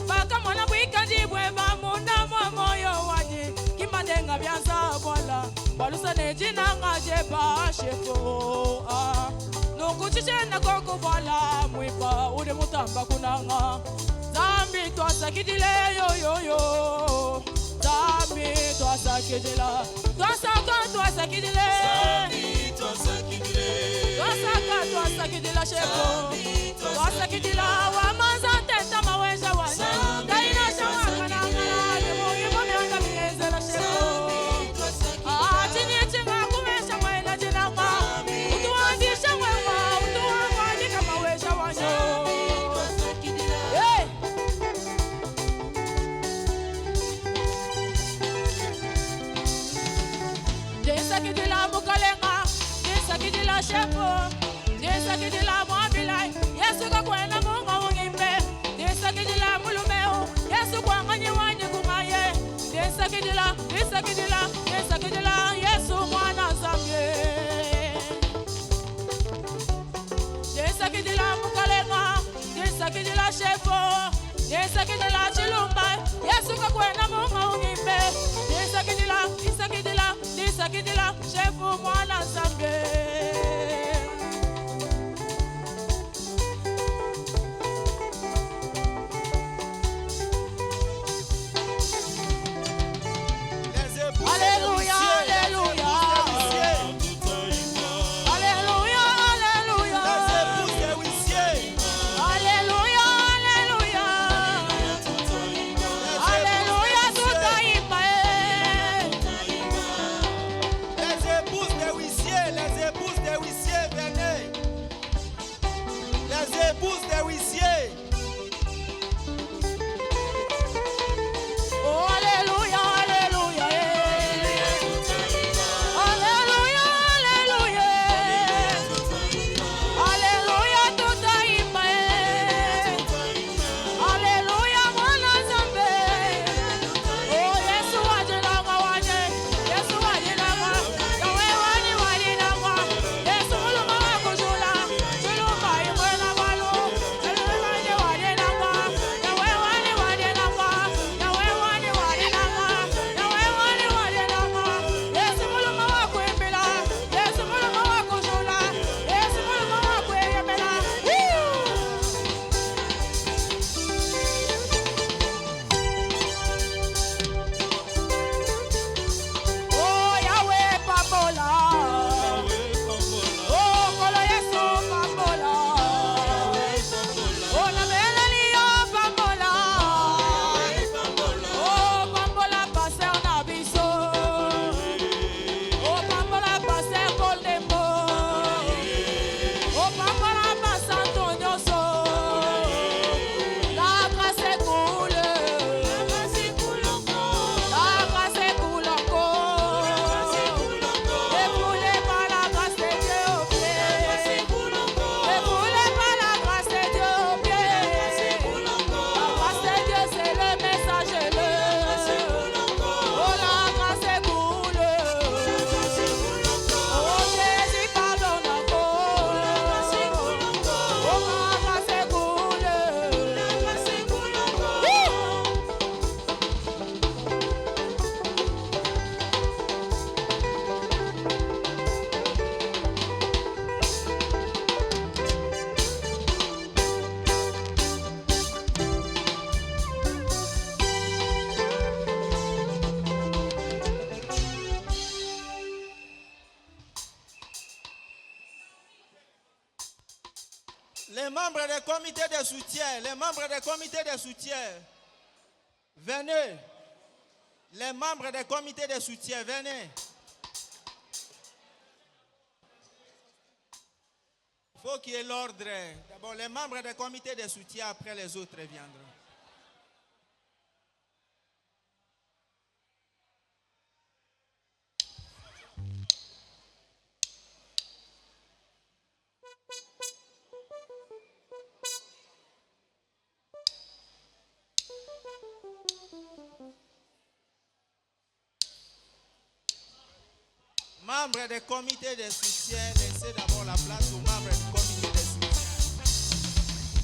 baka mwana bwikandi bweba muna moyo wanyi kimandenga byanza bwala balusa nejina ngaje ba shefo nukuchichena koko bwala mwipa ule mutamba kunanga zambi twasakidile yo zambi twasakidila twasakidile twasakidila shefo twasakidila wamanza tenta maweja wana kaina shawakanangala limuyimu myanga miyezela shefo chini kumesha mwaina jinanga utuandisha mwewa utuwangandika maweja wanyo Desakidila mukalenga desakidila shefo desakidila mwabilai Yesu kakwena munga ungimbe desakidila mulumeo Yesu kwanganyi wanyi kumaye desakidila Yesu mwana zamye desakidila mukalenga desakidila shefo desakidila chilumba Yesu kakwena munga ungimbe desakidila shefu mwana zamye Les membres des comités de soutien, venez. Les membres des comités de soutien, venez. Il faut qu'il y ait l'ordre. D'abord, les membres des comités de soutien, après les autres viendront. Membres des comités de soutien, laissez d'abord la place aux membres du comité de soutien.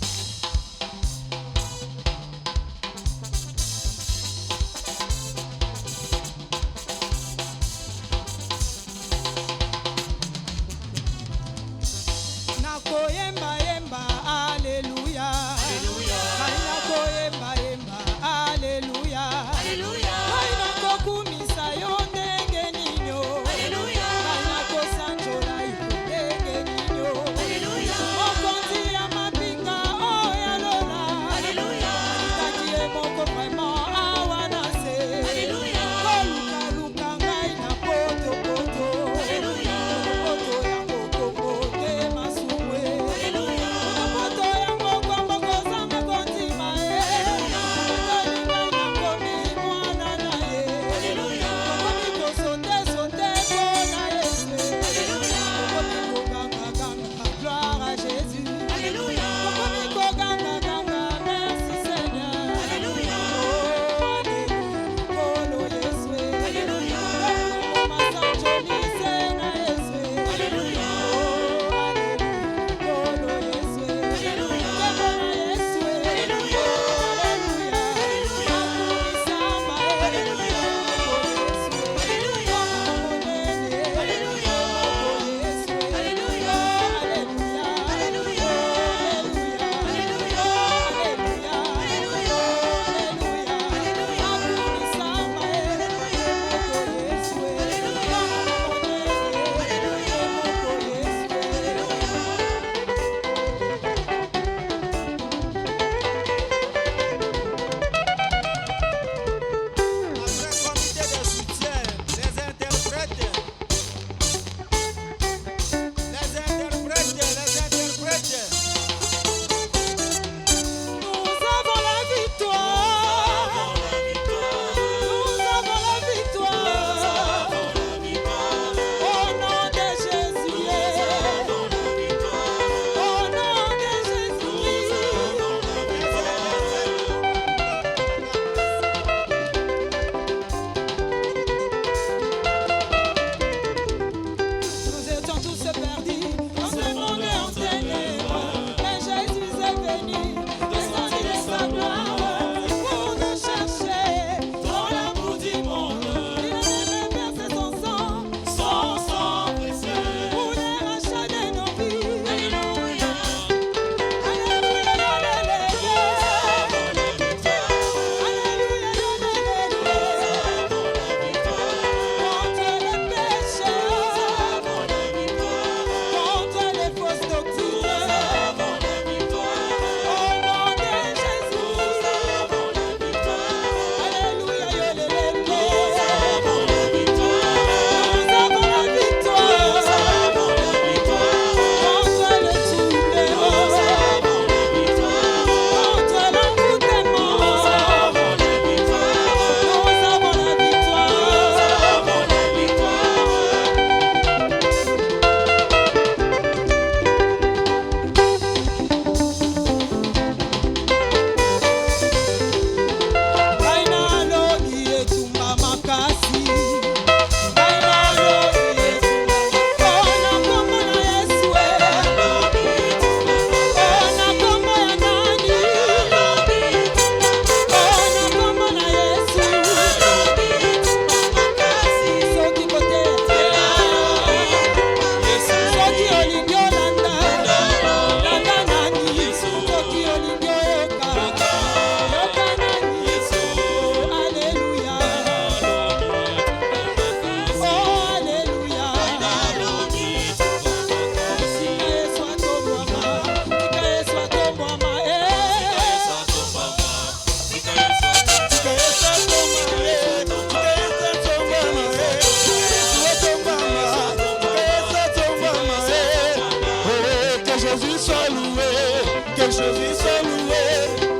Jésus soit loué,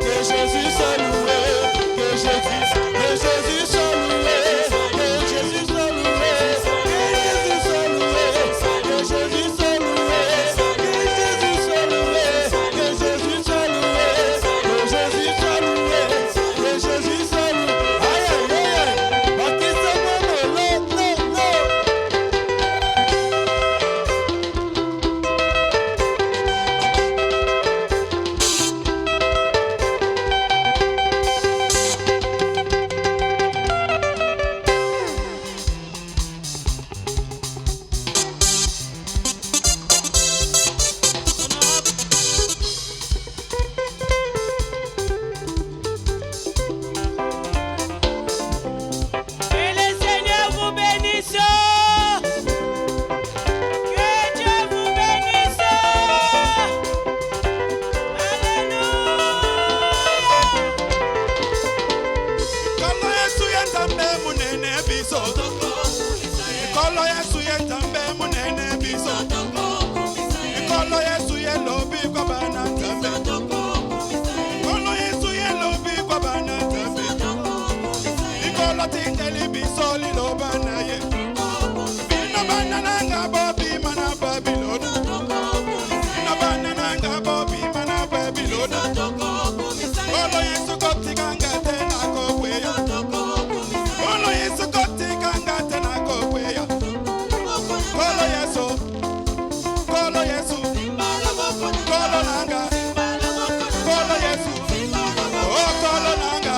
que Jésus soit loué, que Jésus soit loué, que Jésus soit loué, que Jésus soit loué, que Jésus soit loué, que Jésus soit loué, que Jésus soit loué, que Jésus soit loué, que Jésus soit loué. Aïe aïe aïe, baptise moi non. Que le Seigneur vous bénisse. Que Dieu vous bénisse. Alléluia. Kolo Yesu yentambe munene biso. Kolo Yesu yentambe munene biso. Kolo Yesu yelobi kwa bana tambe. Kolo Yesu yelobi kwa bana tambe. Kolo tingeli biso lilo bana ye. Bino bana nanga bobi mana Babylona. Bino bana nanga bobi mana Babylona. Kolo Yesu kotikanga tena kokweya. Kolo Yesu kotikanga tena kokweya. Kolo Yesu, Kolo Yesu, Kolo nanga, Kolo Yesu, oh Kolo nanga,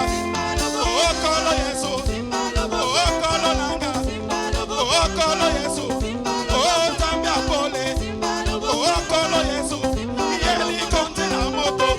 oh Kolo Yesu, oh Kolo nanga, oh Kolo Yesu, oh Tambia Pole, oh Kolo Yesu, Yeli konti na moto,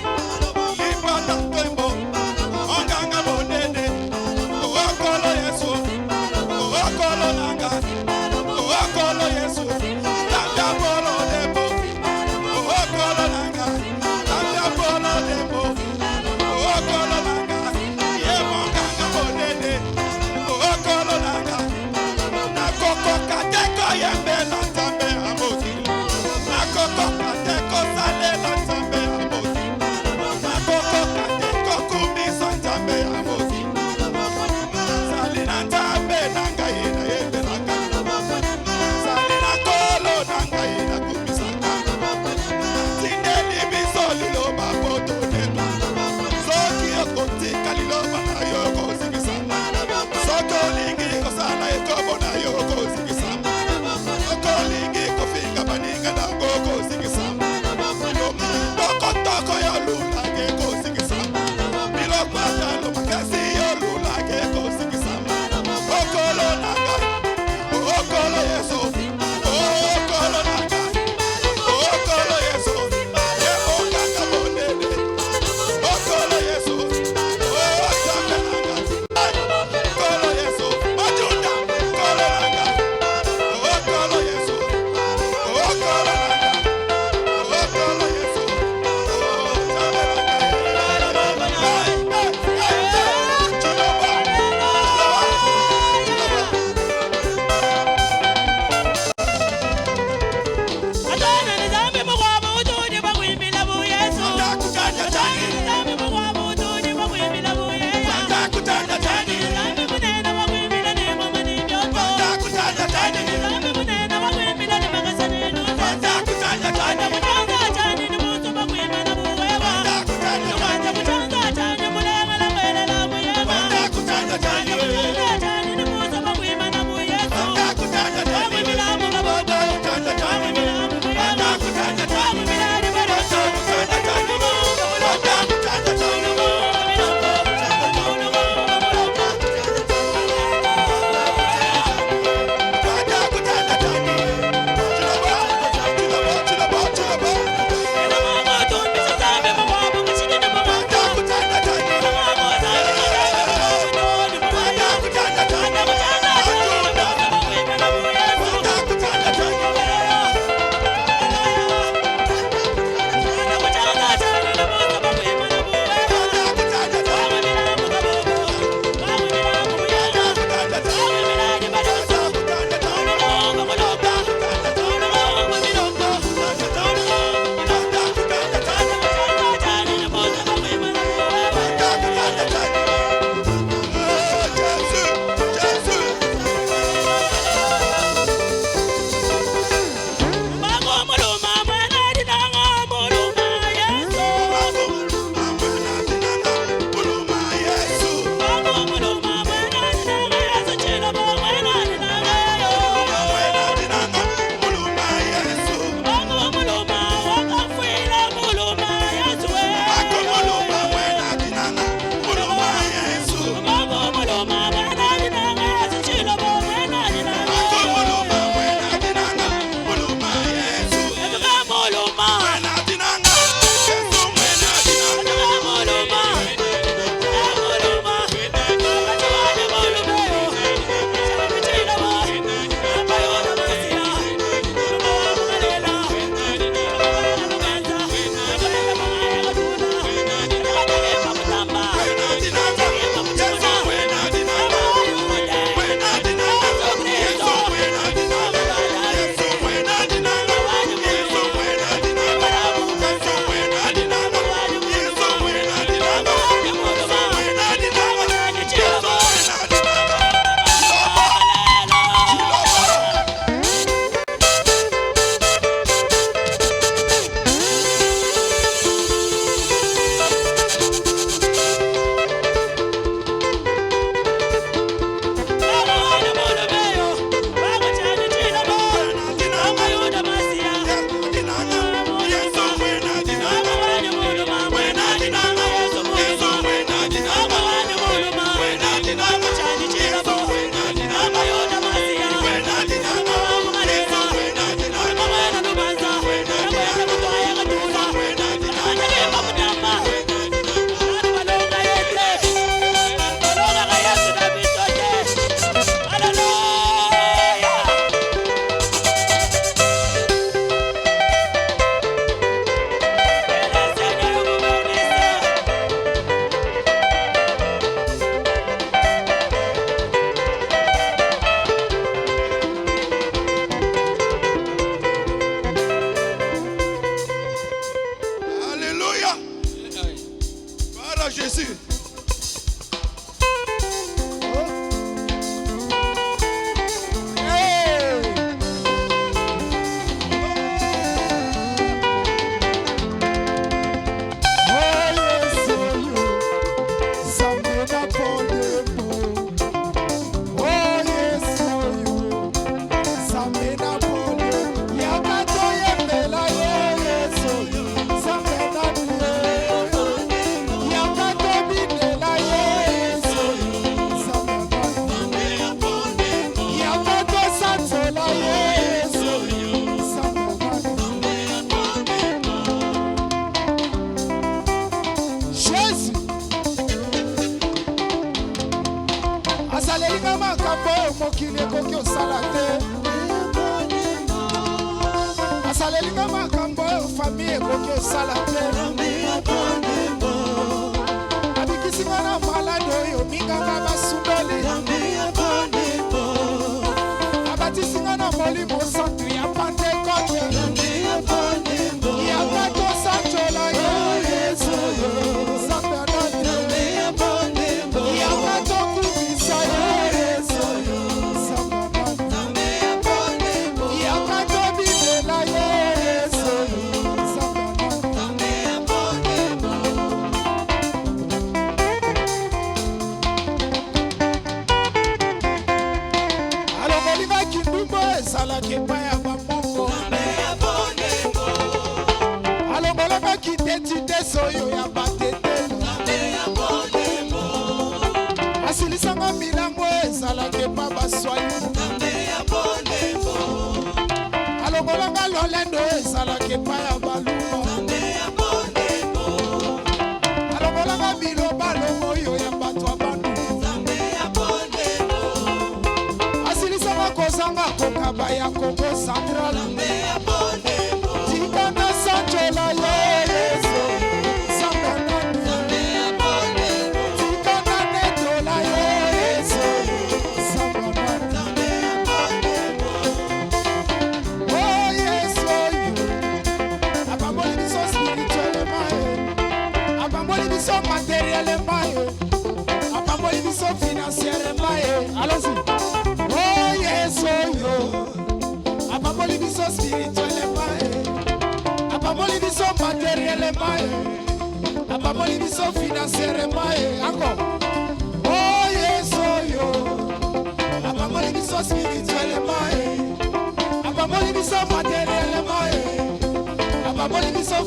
à Jésus.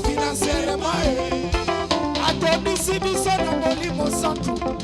financièrement, à domicile, nous sommes dans le Santo.